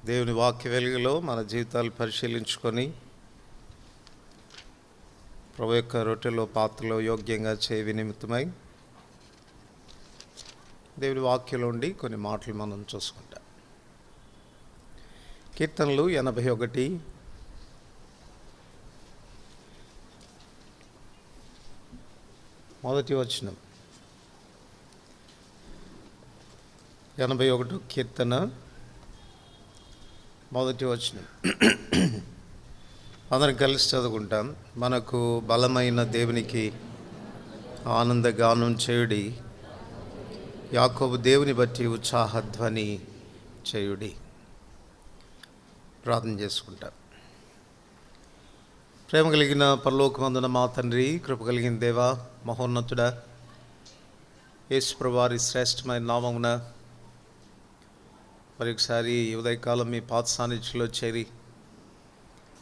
దేవుని వాక్య వెలుగులో మన జీవితాలు పరిశీలించుకొని ప్రభు యొక్క రొట్టెలో పాత్రలో యోగ్యంగా చేయ నిమిత్తమై దేవుని వాక్యంలో ఉండి కొన్ని మాటలు మనం చూసుకుంటాం. కీర్తనలు 81 మొదటి వచనం. 81 కీర్తన మొదటి వచనం అందరం కలిసి చదువుకుంటాం. మనకు బలమైన దేవునికి ఆనందగానం చేయుడి, యాకోబు దేవుని బట్టి ఉత్సాహధ్వని చేయుడి. ప్రార్థన చేసుకుంటాం. ప్రేమ కలిగిన పరలోకమందున మా తండ్రి, కృప కలిగిన దేవా, మహోన్నతుడా, యేసుప్రభు వారి శ్రేష్టమైన నామమున మరొకసారి ఉదయకాలం మీ పాత సాన్నిధ్యంలో చేరి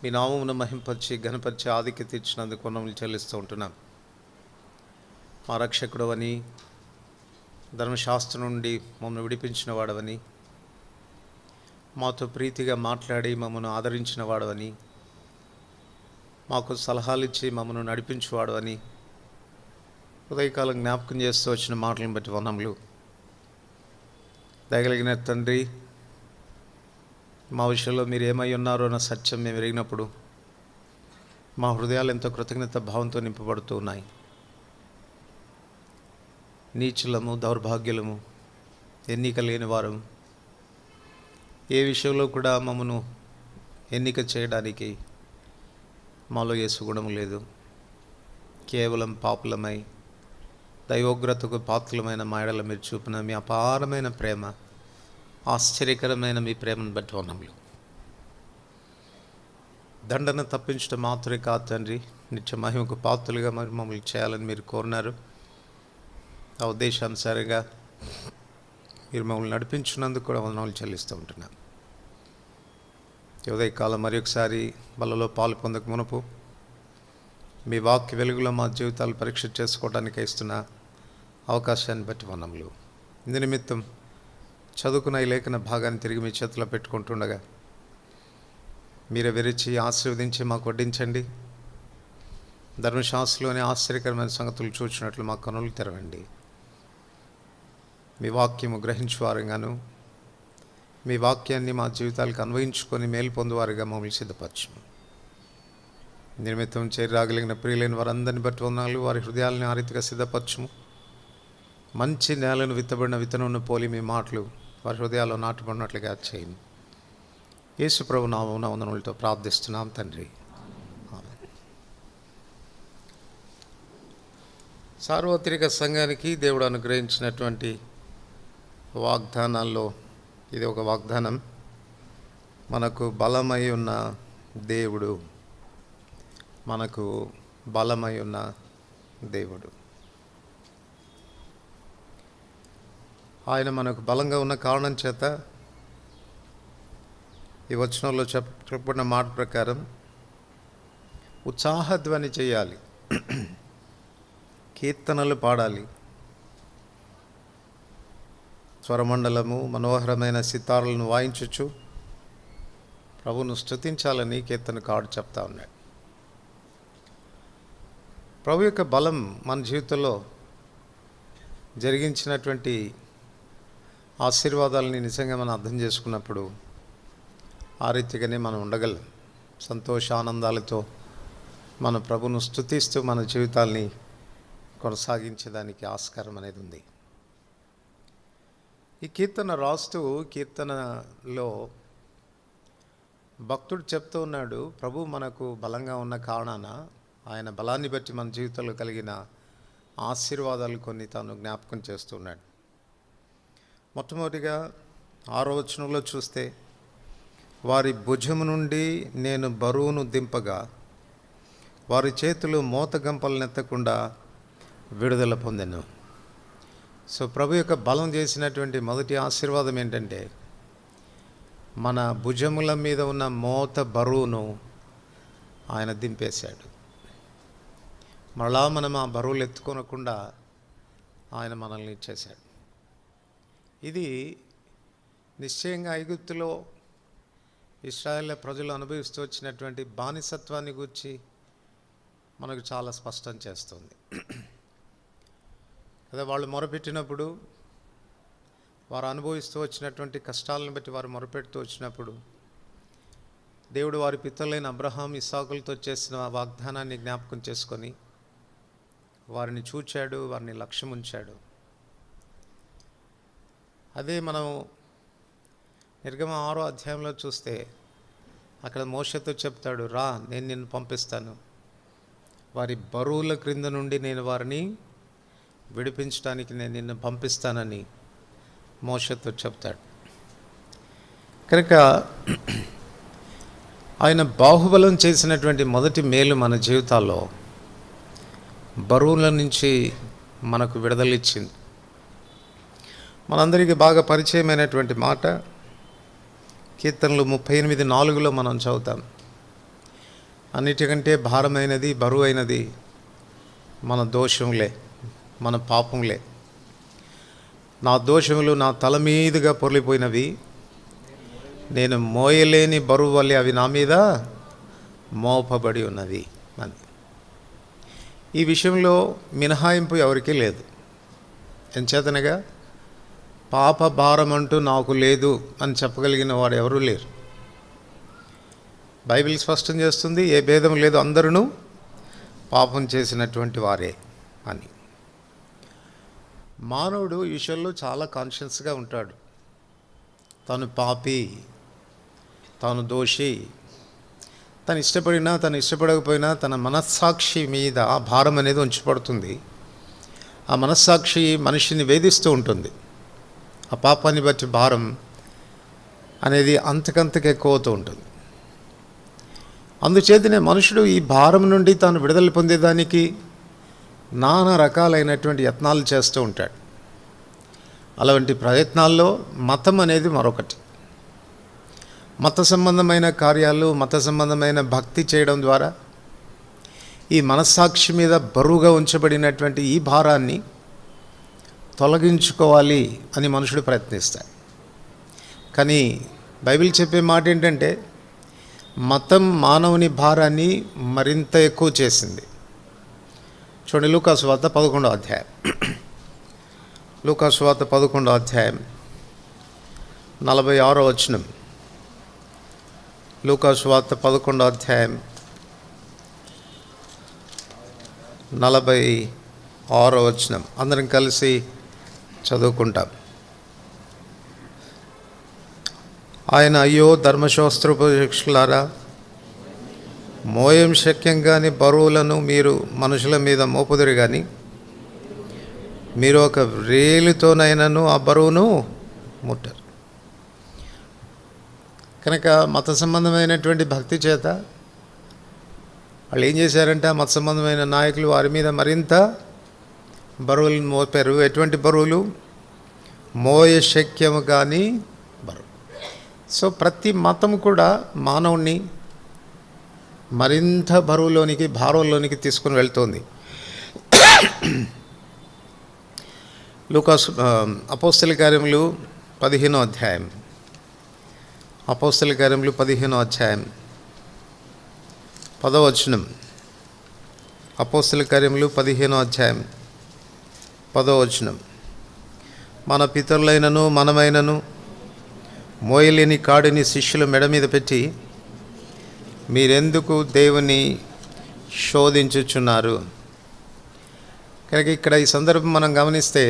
మీ నామమును మహింపరిచి ఘనపరిచి ఆధిక్యత ఇచ్చినందుకు వందనములు చెల్లిస్తూ ఉంటున్నాం. మా రక్షకుడు అని, ధర్మశాస్త్రం నుండి మమ్మల్ని విడిపించిన వాడవని, మాతో ప్రీతిగా మాట్లాడి మమ్మల్ని ఆదరించిన వాడవని, మాకు సలహాలు ఇచ్చి మమ్మల్ని నడిపించేవాడవని ఉదయకాలం జ్ఞాపకం చేస్తూ వచ్చిన మాటలను బట్టి వందనములు. దయగలిగిన తండ్రి, మా విషయంలో మీరు ఏమై ఉన్నారో అన్న సత్యం మేము ఎరిగినప్పుడు మా హృదయాలు ఎంతో కృతజ్ఞత భావంతో నింపబడుతూ ఉన్నాయి. నీచులము, దౌర్భాగ్యులము, ఎన్నిక లేని వారం, ఏ విషయంలో కూడా మమ్మను ఎన్నిక చేయడానికి మాలో యేసు గుణము లేదు. కేవలం పాపులమై దైవోగ్రతకు పాత్రలమైన మా ఎడల మీరు చూపిన మీ అపారమైన ప్రేమ, ఆశ్చర్యకరమైన మీ ప్రేమను బట్టి వందనములు. దండన తప్పించడం మాత్రమే కాదు తండ్రి, నిత్య మహిమకు పాత్రలుగా మరి మమ్మల్ని చేయాలని మీరు కోరినారు. ఆ ఉద్దేశానుసారంగా మీరు మమ్మల్ని నడిపించినందుకు కూడా వందనాలు చెల్లిస్తూ ఉంటున్నాను. ఉదయకాలం మరి ఒకసారి బలలో పాలు పొందక మునుపు మీ వాక్య వెలుగులో మా జీవితాలు పరీక్ష చేసుకోవడానికి ఇస్తున్న అవకాశాన్ని బట్టి వందనములు. ఇందు నిమిత్తం చదువుకున్న ఈ లేఖన భాగాన్ని తిరిగి మీ చేతిలో పెట్టుకుంటుండగా మీరే విరిచి ఆశీర్వదించి మాకు వడ్డించండి. ధర్మశాస్త్రంలోని ఆశ్చర్యకరమైన సంగతులు చూచినట్లు మా కనులు తెరవండి. మీ వాక్యము గ్రహించువారుగాను, మీ వాక్యాన్ని మా జీవితాలకు అన్వయించుకొని మేలు పొందువారుగా మమ్మల్ని సిద్ధపరచము. నిమిత్తం చేరి రాగలిగిన ప్రియులైన వారందరిని బట్టి వందనాలు. వారి హృదయాలని ఆ రీతిగా సిద్ధపరచము. మంచి నేలను విత్తబడిన విత్తనమును పోలి మీ మాటలు వారి హృదయాల్లో నాటుకున్నట్లుగా చేయండి. యేసు ప్రభు నామమున వందనములతో ప్రార్థిస్తున్నాం తండ్రి, ఆమేన్. సార్వత్రిక సంఘానికి దేవుడు అనుగ్రహించినటువంటి వాగ్దానాల్లో ఇది ఒక వాగ్దానం. మనకు బలమై ఉన్న దేవుడు, మనకు బలమై ఉన్న దేవుడు. ఆయన మనకు బలంగా ఉన్న కారణం చేత ఈ వచనంలో చెప్పబడిన మాట ప్రకారం ఉత్సాహధ్వని చేయాలి, కీర్తనలు పాడాలి, స్వరమండలము మనోహరమైన సితారులను వాయించచ్చు ప్రభువును స్తుతించాలని కీర్తనకారుడు చెప్తా ఉన్నాడు. ప్రభు యొక్క బలం మన జీవితంలో జరిగించినటువంటి ఆశీర్వాదాలని నిజంగా మనం అర్థం చేసుకున్నప్పుడు ఆ రీతిగానే మనం ఉండగలం. సంతోషానందాలతో మన ప్రభును స్తుతిస్తూ మన జీవితాల్ని కొనసాగించడానికి ఆస్కారం అనేది ఉంది. ఈ కీర్తన రాస్తూ కీర్తనలో భక్తుడు చెప్తూ ఉన్నాడు, ప్రభు మనకు బలంగా ఉన్న కారణాన ఆయన బలాన్ని బట్టి మన జీవితంలో కలిగిన ఆశీర్వాదాలు కొన్ని తాను జ్ఞాపకం చేస్తున్నాడు. మొట్టమొదటిగా 6వ వచనంలో చూస్తే, వారి భుజము నుండి నేను బరువును దింపగా వారి చేతులు మోతగంపలనెత్తకుండా విడుదల పొందెను. సో ప్రభు యొక్క బలం చేసినటువంటి మొదటి ఆశీర్వాదం ఏంటంటే, మన భుజముల మీద ఉన్న మోత బరువును ఆయన దింపేశాడు. మరలా మనం ఆ బరువులు ఎత్తుకొనకుండా ఆయన మనల్ని ఇచ్చేశాడు. ఇది నిశ్చయంగా ఐగుప్తులో ఇశ్రాయేల్ ప్రజలు అనుభవిస్తూ వచ్చినటువంటి బానిసత్వాన్ని గురించి మనకు చాలా స్పష్టం చేస్తుంది. అదే వాళ్ళు మొరపెట్టినప్పుడు, వారు అనుభవిస్తూ వచ్చినటువంటి కష్టాలను బట్టి వారు మొరపెడుతూ వచ్చినప్పుడు దేవుడు వారి పితరులైన అబ్రహాం, ఇస్సాకులతో చేసిన వాగ్దానాన్ని జ్ఞాపకం చేసుకొని వారిని చూచాడు, వారిని లక్ష్యం ఉంచాడు. అదే మనం నిర్గమ 6వ అధ్యాయంలో చూస్తే అక్కడ మోషేతో చెప్తాడు, రా నేను నిన్ను పంపిస్తాను, వారి బరువుల క్రింద నుండి నేను వారిని విడిపించడానికి నేను నిన్ను పంపిస్తానని మోషేతో చెప్తాడు. కనుక ఆయన బాహుబలం చేసినటువంటి మొదటి మేలు మన జీవితాల్లో బరువుల నుంచి మనకు విడుదలిచ్చింది. మనందరికీ బాగా పరిచయమైనటువంటి మాట కీర్తనలు 38:4 మనం చదువుతాం. అన్నిటికంటే భారమైనది, బరువైనది మన దోషములే, మన పాపములే. నా దోషములు నా తల మీదుగా పొర్లిపోయినవి, నేను మోయలేని బరువు వల్లే అవి నా మీద మోపబడి ఉన్నవి అని. ఈ విషయంలో మినహాయింపు ఎవరికీ లేదు. ఎంచేతనగా పాప భారం అంటూ నాకు లేదు అని చెప్పగలిగిన వాడు ఎవరూ లేరు. బైబిల్ స్పష్టం చేస్తుంది, ఏ భేదం లేదు, అందరూ పాపం చేసినటువంటి వారే అని. మానవుడు ఈ విషయంలో చాలా కాన్షియస్గా ఉంటాడు. తను పాపి, తాను దోషి, తను ఇష్టపడినా తను ఇష్టపడకపోయినా తన మనస్సాక్షి మీద ఆ భారం అనేది ఉంచబడుతుంది. ఆ మనస్సాక్షి మనిషిని వేధిస్తూ ఉంటుంది. ఆ పాపాన్ని బట్టి భారం అనేది అంతకంతకు ఎక్కువ అవుతూ ఉంటుంది. అందుచేతనే మనుషుడు ఈ భారం నుండి తాను విడుదల పొందేదానికి నానా రకాలైనటువంటి యత్నాలు చేస్తూ ఉంటాడు. అలాంటి ప్రయత్నాల్లో మతం అనేది మరొకటి. మత సంబంధమైన కార్యాలు, మత సంబంధమైన భక్తి చేయడం ద్వారా ఈ మనస్సాక్షి మీద బరువుగా ఉంచబడినటువంటి ఈ భారాన్ని తొలగించుకోవాలి అని మనుషుడు ప్రయత్నిస్తాడు. కానీ బైబిల్ చెప్పే మాట ఏంటంటే మతం మానవుని భారాన్ని మరింత ఎక్కువ చేసింది. చూడండి, లూకాసు వార్త 11వ అధ్యాయం. లూకాసు వార్త 11వ అధ్యాయం 46వ వచనం. లూకాసు వార్త 11వ అధ్యాయం 46వ వచనం అందరం కలిసి చదువుకుంటాం. ఆయన, అయ్యో ధర్మశాస్త్రోపదేశకులారా, మోయం శక్యం కాని బరువులను మీరు మనుషుల మీద మోపుదురు కానీ మీరు ఒక వ్రేలుతోనైనాను ఆ బరువును ముట్టరు. కనుక మత సంబంధమైనటువంటి భక్తి చేత వాళ్ళు ఏం చేశారంటే ఆ మత సంబంధమైన నాయకులు వారి మీద మరింత బరువులను మోపారు. ఎటువంటి బరువులు? మోయ శక్యము కానీ బరువు. సో ప్రతి మతం కూడా మానవుణ్ణి మరింత బరువులోనికి, భారంలోనికి తీసుకుని వెళ్తుంది. లూకాసు అపోస్తల కార్యములు 15వ అధ్యాయం. అపోస్తల కార్యములు 15వ అధ్యాయం 10వ వచనం. అపోస్తల కార్యములు 15వ అధ్యాయం 10వ వచనం. మన పితరులైనను మనమైనను మోయలేని కాడిని శిష్యుల మెడ మీద పెట్టి మీరెందుకు దేవుని శోధించుచున్నారు? కనుక ఇక్కడ ఈ సందర్భం మనం గమనిస్తే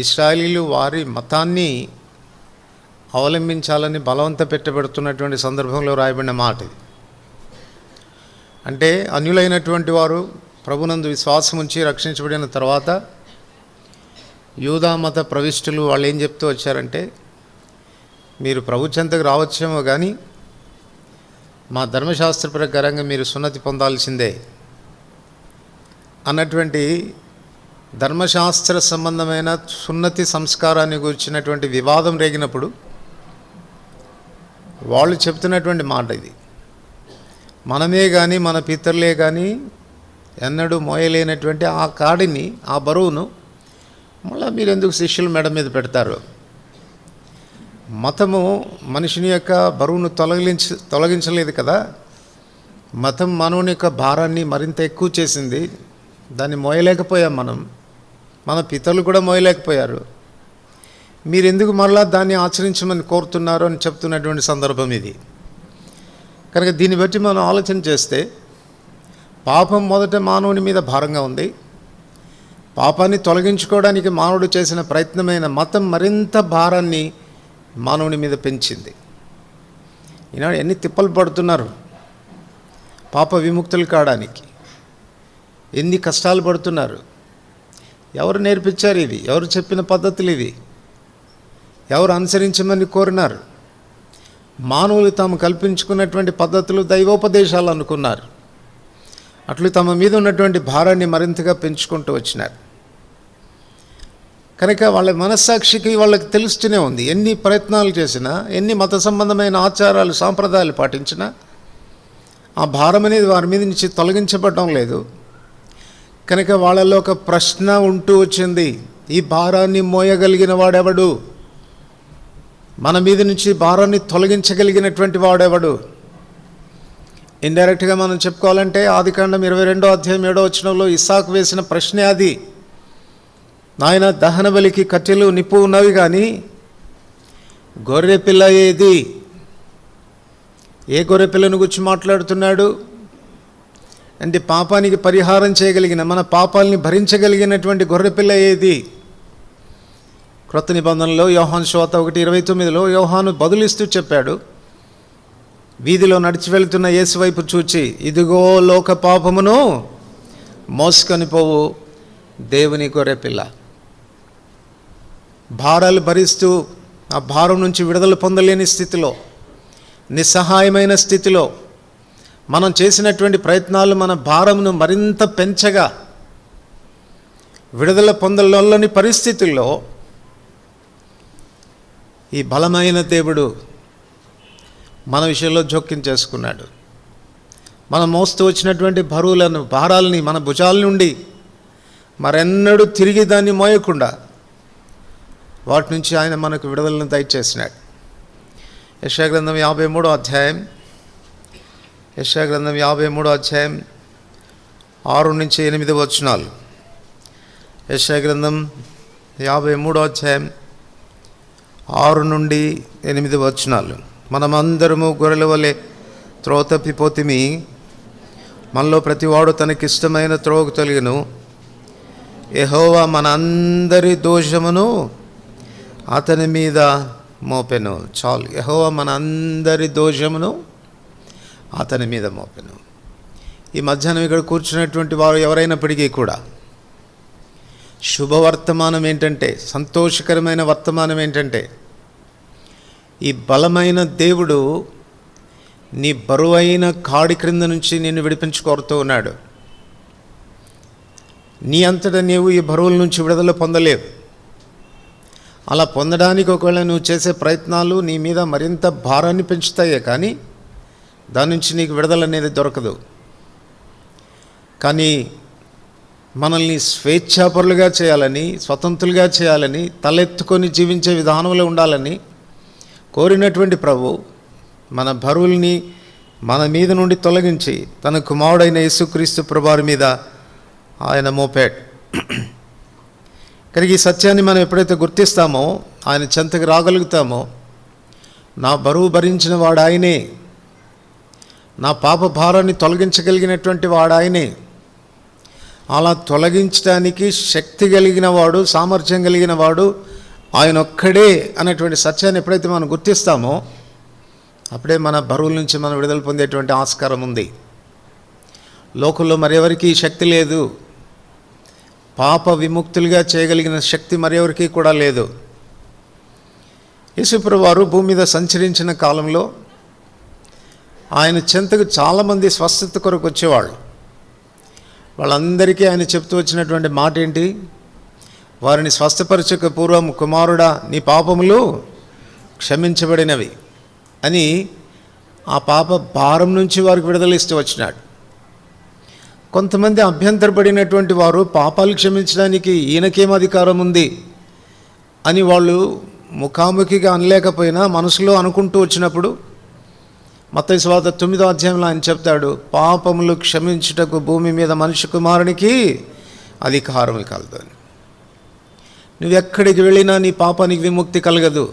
ఇశ్రాయేలీయులు వారి మతాన్ని అవలంబించాలని బలవంత పెట్టబడుతున్నటువంటి సందర్భంలో రాయబడిన మాట ఇది. అంటే అన్యులైనటువంటి వారు ప్రభునందు విశ్వాసం ఉంచి రక్షించబడిన తర్వాత యూదా మత ప్రవిష్టులు వాళ్ళు ఏం చెప్తూ వచ్చారంటే, మీరు ప్రభు చెంతకు రావచ్చేమో కానీ మా ధర్మశాస్త్ర ప్రకారంగా మీరు సున్నతి పొందాల్సిందే అన్నటువంటి ధర్మశాస్త్ర సంబంధమైన సున్నతి సంస్కారాన్ని గురించినటువంటి వివాదం రేగినప్పుడు వాళ్ళు చెప్తున్నటువంటి మాట ఇది. మనమే కానీ మన పితరులే కానీ ఎన్నడూ మోయలేనటువంటి ఆ కాడిని, ఆ బరువును మళ్ళీ మీరు ఎందుకు శిష్యుల మెడ మీద పెడతారు? మతము మనిషిని యొక్క బరువును తొలగించలేదు కదా. మతం మానవుని యొక్క భారాన్ని మరింత ఎక్కువ చేసింది. దాన్ని మోయలేకపోయాం మన పితరులు కూడా మోయలేకపోయారు. మీరు ఎందుకు మరలా దాన్ని ఆచరించమని కోరుతున్నారు అని చెప్తున్నటువంటి సందర్భం ఇది. కనుక దీన్ని బట్టి మనం ఆలోచన చేస్తే పాపం మొదట మానవుని మీద భారంగా ఉంది. పాపాన్ని తొలగించుకోవడానికి మానవుడు చేసిన ప్రయత్నమైన మతం మరింత భారాన్ని మానవుని మీద పెంచింది. ఈనాడు ఎన్ని తిప్పలు పడుతున్నారు పాప విముక్తులు కావడానికి, ఎన్ని కష్టాలు పడుతున్నారు. ఎవరు నేర్పించారు ఇది? ఎవరు చెప్పిన పద్ధతులు ఇవి? ఎవరు అనుసరించమని కోరినారు? మానవులు తాము కల్పించుకున్నటువంటి పద్ధతులు దైవోపదేశాలు అనుకున్నారు. అట్లు తమ మీద ఉన్నటువంటి భారాన్ని మరింతగా పెంచుకుంటూ వచ్చినారు. కనుక వాళ్ళ మనస్సాక్షికి వాళ్ళకి తెలుస్తూనే ఉంది. ఎన్ని ప్రయత్నాలు చేసినా, ఎన్ని మత సంబంధమైన ఆచారాలు సాంప్రదాయాలు పాటించినా ఆ భారం అనేది వారి మీద నుంచి తొలగించబడడం లేదు. కనుక వాళ్ళలో ఒక ప్రశ్న ఉంటూ వచ్చింది, ఈ భారాన్ని మోయగలిగిన వాడెవడు? మన మీద నుంచి భారాన్ని తొలగించగలిగినటువంటి వాడెవడు? ఇండైరెక్ట్గా మనం చెప్పుకోవాలంటే ఆదికాండం 22వ అధ్యాయం 7వ వచనంలో ఇస్సాకు వేసిన ప్రశ్నే అది. నాయన, దహన బలికి కట్టెలు నిప్పు ఉన్నవి కానీ గొర్రె పిల్ల ఏది? ఏ గొర్రె పిల్లను గురించి మాట్లాడుతున్నాడు అంటే పాపానికి పరిహారం చేయగలిగిన, మన పాపాలని భరించగలిగినటువంటి గొర్రెపిల్ల ఏది? క్రొత్త నిబంధనలో యోహాను సువార్త 1:29లో యోహాను బదులిస్తూ చెప్పాడు, వీధిలో నడిచి వెళ్తున్న యేసు వైపు చూచి, ఇదిగో లోక పాపమును మోసుకొని పోవు దేవుని గొర్రెపిల్ల. భారాలు భరిస్తూ ఆ భారం నుంచి విడుదల పొందలేని స్థితిలో, నిస్సహాయమైన స్థితిలో మనం చేసినటువంటి ప్రయత్నాలు మన భారమును మరింత పెంచగా విడుదల పొందలేని పరిస్థితుల్లో ఈ బలమైన దేవుడు మన విషయంలో జోక్యం చేసుకున్నాడు. మనం మోస్తూ వచ్చినటువంటి బరువులను, భారాలని మన భుజాల నుండి మరెన్నడూ తిరిగి దాన్ని మోయకుండా వాటి నుంచి ఆయన మనకు విడుదలను దయచేసినాడు. యెషయా గ్రంథం 53వ అధ్యాయం 6 నుంచి 8 వచనాలు. యెషయా గ్రంథం 53వ అధ్యాయం 6 నుండి 8 వచనాలు. మనమందరము గొర్రెల వలె త్రోవ తప్పిపోతిమి, మనలో ప్రతివాడు తనకిష్టమైన త్రోవకు తొలగెను. యెహోవా మన అందరి దోషమును అతని మీద మోపెను. చాలు, యెహోవా మన అందరి దోషమును అతని మీద మోపెను. ఈ మధ్యాహ్నం ఇక్కడ కూర్చున్నటువంటి వారు ఎవరైనప్పటికీ కూడా శుభవర్తమానం ఏంటంటే, సంతోషకరమైన వర్తమానం ఏంటంటే, ఈ బలమైన దేవుడు నీ బరువైన కాడి క్రింద నుంచి నిన్ను విడిపించుకోరుతూ ఉన్నాడు. నీ అంతటా నీవు ఈ బరువుల నుంచి విడుదల పొందలేవు. అలా పొందడానికి ఒకవేళ నువ్వు చేసే ప్రయత్నాలు నీ మీద మరింత భారాన్ని పెంచుతాయే కానీ దాని నుంచి నీకు విడుదల అనేది దొరకదు. కానీ మనల్ని స్వేచ్ఛాపరులుగా చేయాలని, స్వతంత్రులుగా చేయాలని, తలెత్తుకొని జీవించే విధానంలో ఉండాలని కోరినటువంటి ప్రభు మన బరువుల్ని మన మీద నుండి తొలగించి తన కుమారుడైన యేసుక్రీస్తు ప్రభువారి మీద ఆయన మోపాడు. కనుక ఈ సత్యాన్ని మనం ఎప్పుడైతే గుర్తిస్తామో, ఆయన చెంతకు రాగలుగుతామో, నా బరువు భరించిన వాడు ఆయనే, నా పాప భారాన్ని తొలగించగలిగినటువంటి వాడు ఆయనే, అలా తొలగించడానికి శక్తి కలిగిన వాడు, సామర్థ్యం కలిగిన వాడు ఆయన ఒక్కడే అనేటువంటి సత్యాన్ని ఎప్పుడైతే మనం గుర్తిస్తామో అప్పుడే మన బరువుల నుంచి మనం విడుదల పొందేటువంటి ఆస్కారం ఉంది. లోకంలో మరెవరికి శక్తి లేదు. పాప విముక్తులుగా చేయగలిగిన శక్తి మరెవరికి కూడా లేదు. యేసుప్రభువు వారు భూమి మీద సంచరించిన కాలంలో ఆయన చెంతకు చాలామంది స్వస్థత కొరకు వచ్చేవాళ్ళు. వాళ్ళందరికీ ఆయన చెప్తూ వచ్చినటువంటి మాట ఏంటి? వారిని స్వస్థపరచక పూర్వం, కుమారుడా నీ పాపములు క్షమించబడినవి అని ఆ పాప భారం నుంచి వారికి విడుదలిస్తూ వచ్చినాడు. కొంతమంది అభ్యంతరపడినటువంటి వారు పాపాలు క్షమించడానికి ఈయనకేం అధికారం ఉంది అని వాళ్ళు ముఖాముఖిగా అనలేకపోయినా మనసులో అనుకుంటూ వచ్చినప్పుడు మత్తయి సువార్త 9వ అధ్యాయంలో ఆయన చెప్తాడు, పాపములు క్షమించుటకు భూమి మీద మనిషి కుమారునికి అధికారం కలదు అని. నువ్వెక్కడికి వెళ్ళినా నీ పాపానికి విముక్తి కలగదు.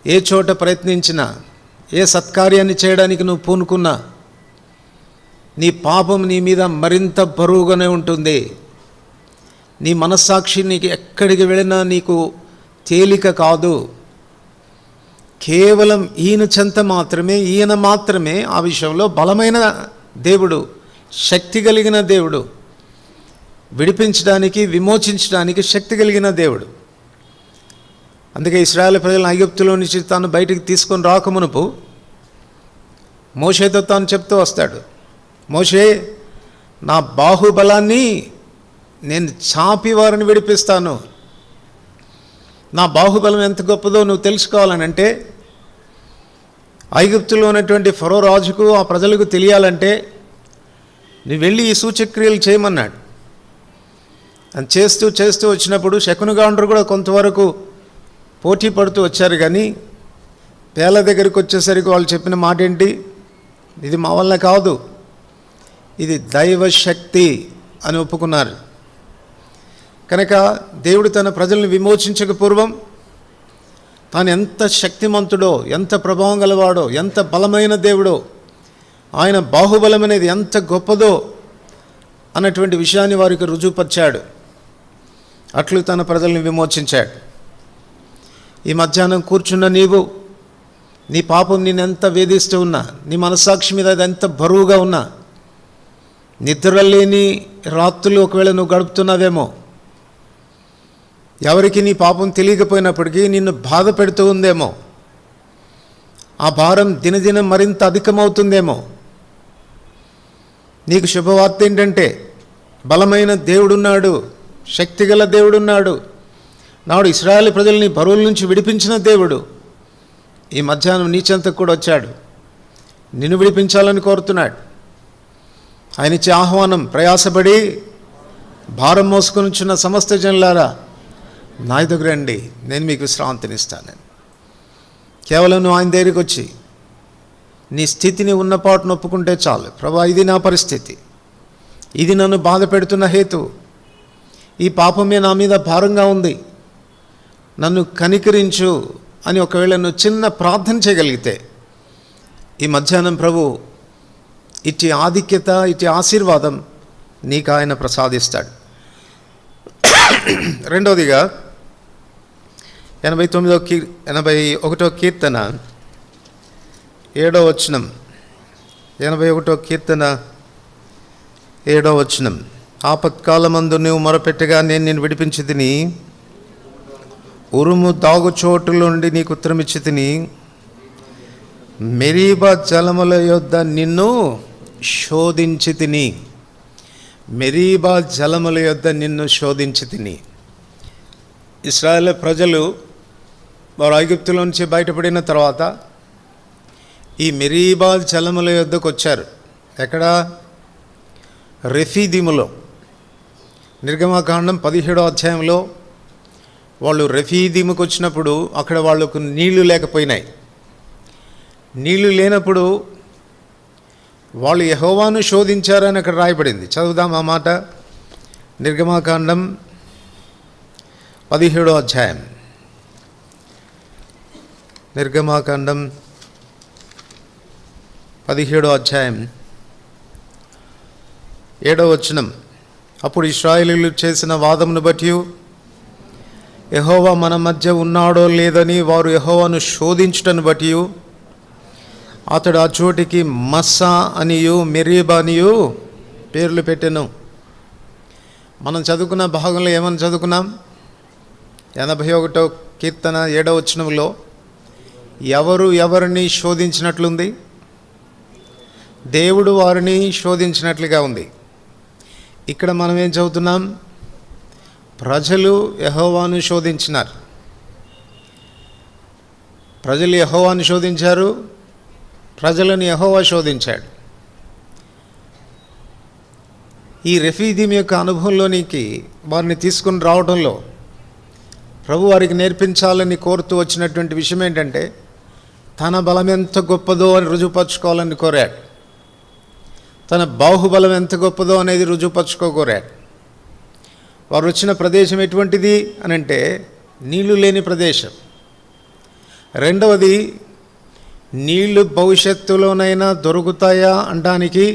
ఏ చోట ప్రయత్నించినా, ఏ సత్కార్యాన్ని చేయడానికి నువ్వు పూనుకున్నా, నీ పాపం నీ మీద మరింత బరువుగానే ఉంటుంది. నీ మనస్సాక్షి నీకు ఎక్కడికి వెళ్ళినా నీకు తేలిక కాదు. కేవలం ఈయన మాత్రమే ఆ విషయంలో బలమైన దేవుడు, శక్తి కలిగిన దేవుడు, విడిపించడానికి, విమోచించడానికి శక్తి కలిగిన దేవుడు. అందుకే ఇశ్రాయేలు ప్రజలను ఐగుప్తులో నుంచి తాను బయటికి తీసుకొని రాకమునుపు మోషేతో తాను చెప్తూ వస్తాడు, మోషే, నా బాహుబలాన్ని నేను చాపి వారిని విడిపిస్తాను. నా బాహుబలం ఎంత గొప్పదో నువ్వు తెలుసుకోవాలనంటే, ఐగుప్తులో ఉన్నటువంటి ఫరో రాజుకు, ఆ ప్రజలకు తెలియాలంటే నువ్వు వెళ్ళి ఈ సూచక్రియలు చేయమన్నాడు. అని చేస్తూ వచ్చినప్పుడు శకునగాండ్రు కూడా కొంతవరకు పోటీ పడుతూ వచ్చారు. కానీ పేల దగ్గరికి వచ్చేసరికి వాళ్ళు చెప్పిన మాట ఏంటి? ఇది మా వల్ల కాదు, ఇది దైవశక్తి అని ఒప్పుకున్నారు. కనుక దేవుడు తన ప్రజలను విమోచించక పూర్వం తాను ఎంత శక్తిమంతుడో, ఎంత ప్రభావం గలవాడో, ఎంత బలమైన దేవుడో, ఆయన బాహుబలం అనేది ఎంత గొప్పదో అన్నటువంటి విషయాన్ని వారికి రుజువుపరిచాడు. అట్లు తన ప్రజల్ని విమోచించాడు. ఈ మధ్యాహ్నం కూర్చున్న నీవు, నీ పాపం నేను ఎంత వేధిస్తూ ఉన్నా, నీ మనస్సాక్షి మీద అది ఎంత బరువుగా ఉన్నా, నిద్రలేని రాత్రులు ఒకవేళ నువ్వు గడుపుతున్నావేమో, ఎవరికి నీ పాపం తెలియకపోయినప్పటికీ నిన్ను బాధ పెడుతూ ఉందేమో, ఆ భారం దినదినం మరింత అధికమవుతుందేమో, నీకు శుభవార్త ఏంటంటే బలమైన దేవుడున్నాడు, శక్తిగల దేవుడున్నాడు, నాడు ఇశ్రాయేలు ప్రజల్ని బరువుల నుంచి విడిపించిన దేవుడు ఈ మధ్యాహ్నం నీ చెంతకు కూడా వచ్చాడు. నిన్ను విడిపించాలని కోరుతున్నాడు. ఆయన ఇచ్చే ఆహ్వానం, ప్రయాసపడి భారం మోసుకొనిచున్న సమస్త జనులారా నా దగ్గర రండి, నేను మీకు విశ్రాంతినిస్తానని. కేవలం నువ్వు ఆయన దగ్గరికి వచ్చి నీ స్థితిని ఉన్నపాటును ఒప్పుకుంటే చాలు. ప్రభా, ఇది నా పరిస్థితి, ఇది నన్ను బాధ పెడుతున్న హేతు, ఈ పాపమే నా మీద భారంగా ఉంది, నన్ను కనికరించు అని ఒకవేళ నువ్వు చిన్న ప్రార్థన చేయగలిగితే ఈ మధ్యాహ్నం ప్రభు ఇట్టి ఆధిక్యత, ఇట్టి ఆశీర్వాదం నీకు ఆయన ప్రసాదిస్తాడు. రెండవదిగా 81వ కీర్తన 7వ వచనం, 81వ కీర్తన 7వ వచనం, ఆపత్కాలమందు నువ్వు మొరపెట్టగా నేను నిన్ను విడిపించి తిని, ఉరుము దాగుచోటుల నుండి నీకు ఉత్తరమిచ్చి తిని, మెరీబా జలముల యొద్ద నిన్ను శోధించి తిని, మెరీబా జలముల యొద్ద నిన్ను శోధించి తిని. ఇశ్రాయేలు ప్రజలు వారు ఐగుప్తులో నుంచి బయటపడిన తర్వాత ఈ మెరీబా జలముల యొద్దకు వచ్చారు. ఎక్కడ? రెఫీదీములో. నిర్గమకాండం 17వ అధ్యాయంలో వాళ్ళు రెఫీదీముకు వచ్చినప్పుడు అక్కడ వాళ్ళకు నీళ్లు లేకపోయినాయి. నీళ్లు లేనప్పుడు వాళ్ళు యెహోవాను శోధించారని అక్కడ రాయబడింది. చదువుదాం ఆ మాట. నిర్గమకాండం 17వ అధ్యాయం, నిర్గమకాండం 17వ అధ్యాయం 7వ వచనం. అప్పుడు ఇశ్రాయేలీయులు చేసిన వాదమును బట్టి యెహోవా మన మధ్య ఉన్నాడో లేదని వారు యెహోవాను శోధించుటను బట్టి అతడు ఆ చోటికి మస్సా అనియు మెరీబా అనియు పేర్లు పెట్టెను. మనం చదువుకున్న భాగంలో ఏమని చదువుకున్నాం? 81వ కీర్తన 7వ వచనంలో ఎవరు ఎవరిని శోధించినట్లుంది? దేవుడు వారిని శోధించినట్లుగా ఉంది. ఇక్కడ మనం ఏం చదువుతున్నాం? ప్రజలు యెహోవాను శోధించినారు. ప్రజలు యెహోవాను శోధించారు, ప్రజలను యెహోవా శోధించాడు. ఈ రెఫీదీం యొక్క అనుభవంలోనికి వారిని తీసుకుని రావడంలో ప్రభు వారికి నేర్పించాలని కోరుతూ వచ్చినటువంటి విషయం ఏంటంటే, తన బలం ఎంత గొప్పదో అని రుజువుపరచుకోవాలని కోరాడు. తన బాహుబలం ఎంత గొప్పదో అనేది రుజువుపరచుకోకోరాడు. వారు వచ్చిన ప్రదేశం ఎటువంటిది అని అంటే, నీళ్లు లేని ప్రదేశం. రెండవది, నీళ్లు భవిష్యత్తులోనైనా దొరుకుతాయా అనడానికి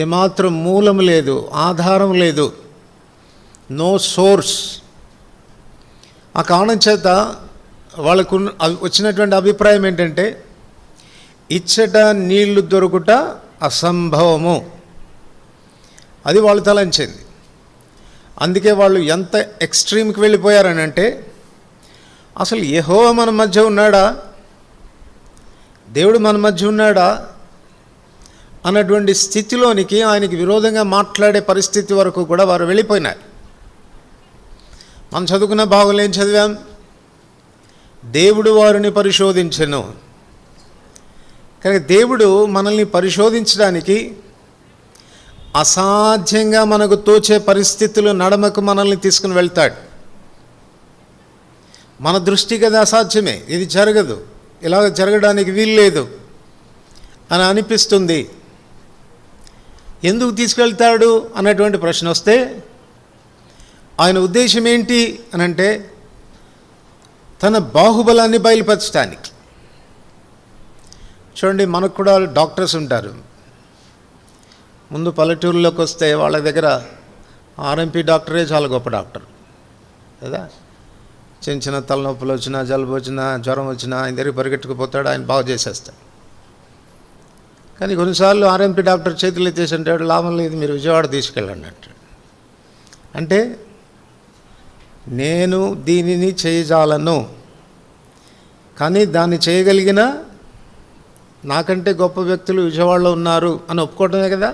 ఏమాత్రం మూలం లేదు, ఆధారం లేదు, నో సోర్స్. ఆ కారణం చేత వాళ్ళకు వచ్చినటువంటి అభిప్రాయం ఏంటంటే, ఇచ్చట నీళ్లు దొరుకుట అసంభవము. అది వాళ్ళు తలంచింది. అందుకే వాళ్ళు ఎంత ఎక్స్ట్రీమ్కి వెళ్ళిపోయారని అంటే, అసలు యెహోవా మన మధ్య ఉన్నాడా, దేవుడు మన మధ్య ఉన్నాడా అన్నటువంటి స్థితిలోనికి, ఆయనకి విరోధంగా మాట్లాడే పరిస్థితి వరకు కూడా వారు వెళ్ళిపోయినారు. మనం చదువుకున్న భాగంలో ఏం చదివాం? దేవుడు వారిని పరిశోధించెను. కానీ దేవుడు మనల్ని పరిశోధించడానికి అసాధ్యంగా మనకు తోచే పరిస్థితులు నడమకు మనల్ని తీసుకుని వెళ్తాడు. మన దృష్టికి అది అసాధ్యమే, ఇది జరగదు, ఇలాగ జరగడానికి వీల్లేదు అని అనిపిస్తుంది. ఎందుకు తీసుకెళ్తాడు అన్నటువంటి ప్రశ్న వస్తే, ఆయన ఉద్దేశం ఏంటి అని అంటే, తన బాహుబలాన్ని బయలుపరచడానికి. చూడండి, మనకు కూడా డాక్టర్స్ ఉంటారు. ముందు పల్లెటూరులోకి వస్తే వాళ్ళ దగ్గర ఆర్ఎంపీ డాక్టరే చాలా గొప్ప డాక్టర్ కదా. చిన్న చిన్న తలనొప్పులు వచ్చినా, జలుబు వచ్చినా, జ్వరం వచ్చినా ఆయన దగ్గరికి పరిగెట్టుకుపోతాడు, ఆయన బాగు చేసేస్తాడు. కానీ కొన్నిసార్లు ఆర్ఎంపీ డాక్టర్ చేతులు ఎత్తేసి అంటాడు, లాభం లేదు, మీరు విజయవాడ తీసుకెళ్ళండి అంటాడు. అంటే నేను దీనిని చేయజాలను, కానీ దాన్ని చేయగలిగిన నాకంటే గొప్ప వ్యక్తులు విజయవాడలో ఉన్నారు అని ఒప్పుకోవటమే కదా.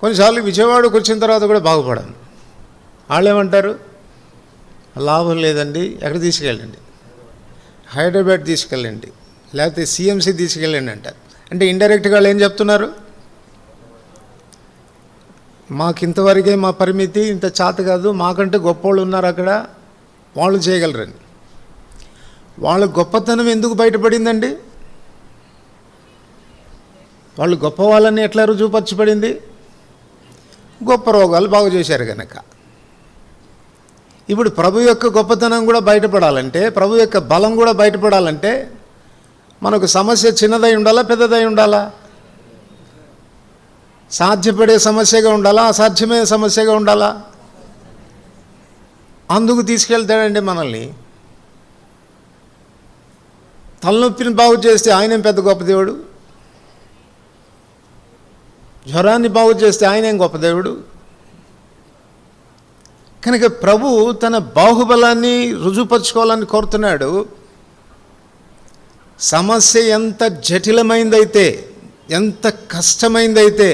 కొన్నిసార్లు విజయవాడకు వచ్చిన తర్వాత కూడా బాగుపడాను. వాళ్ళు ఏమంటారు, లాభం లేదండి, ఎక్కడ తీసుకెళ్ళండి, హైదరాబాద్ తీసుకెళ్ళండి, లేకపోతే సిఎంసి తీసుకెళ్ళండి అంటారు. అంటే ఇండైరెక్ట్గా వాళ్ళు ఏం చెప్తున్నారు, మాకు ఇంతవరకే మా పరిమితి, ఇంత చేత కాదు, మాకంటే గొప్పోళ్ళు ఉన్నారు అక్కడ, వాళ్ళు చేయగలరని. వాళ్ళ గొప్పతనం ఎందుకు బయటపడిందండి? వాళ్ళు గొప్ప వాళ్ళని ఎట్లా రుజువుపరచబడింది? గొప్ప రోగాలు బాగు చేశారు కనుక. ఇప్పుడు ప్రభు యొక్క గొప్పతనం కూడా బయటపడాలంటే, ప్రభు యొక్క బలం కూడా బయటపడాలంటే, మనకు సమస్య చిన్నదై ఉండాలా, పెద్దదై ఉండాలా? సాధ్యపడే సమస్యగా ఉండాలా, అసాధ్యమైన సమస్యగా ఉండాలా? అందుకు తీసుకెళ్తాడండి మనల్ని. తలనొప్పిని బాగు చేస్తే ఆయనేం పెద్ద గొప్ప దేవుడు, జ్వరాన్ని బాగు చేస్తే ఆయనేం గొప్ప దేవుడు. కనుక ప్రభు తన బాహుబలాన్ని రుజువుపరచుకోవాలని కోరుతున్నాడు. సమస్య ఎంత జటిలమైందైతే, ఎంత కష్టమైందైతే,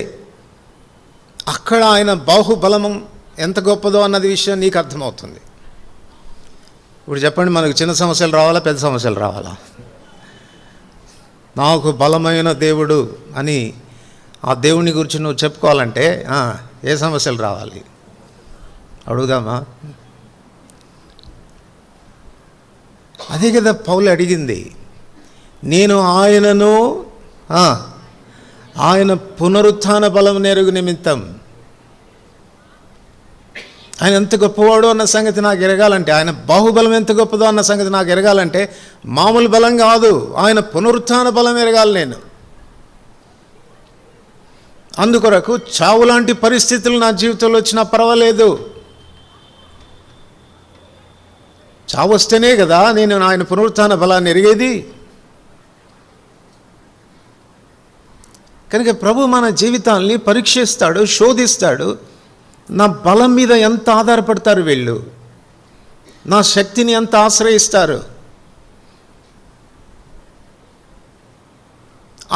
అక్కడ ఆయన బాహుబలం ఎంత గొప్పదో అన్నది విషయం నీకు అర్థమవుతుంది. ఇప్పుడు చెప్పండి, మనకు చిన్న సమస్యలు రావాలా, పెద్ద సమస్యలు రావాలా? నాకు బలమైన దేవుడు అని ఆ దేవుని గురించి నువ్వు చెప్పుకోవాలంటే ఏ సమస్యలు రావాలి అడుగుదామా? అదే కదా పౌలు అడిగింది. నేను ఆయనను ఆయన పునరుత్థాన బలం నెరుగు నిమిత్తం, ఆయన ఎంత గొప్పవాడో అన్న సంగతి నాకు ఎరగాలంటే, ఆయన బాహుబలం ఎంత గొప్పదో అన్న సంగతి నాకు ఎరగాలంటే మామూలు బలం కాదు, ఆయన పునరుత్థాన బలం ఎరగాలి నేను. అందుకొరకు చావు లాంటి పరిస్థితులు నా జీవితంలో వచ్చినా పర్వాలేదు, చావు వస్తేనే కదా నేను ఆయన పునరుత్థాన బలాన్ని ఎరిగేది. కనుక ప్రభు మన జీవితాల్ని పరీక్షిస్తాడు, శోధిస్తాడు. నా బలం మీద ఎంత ఆధారపడతారు వీళ్ళు, నా శక్తిని ఎంత ఆశ్రయిస్తారు.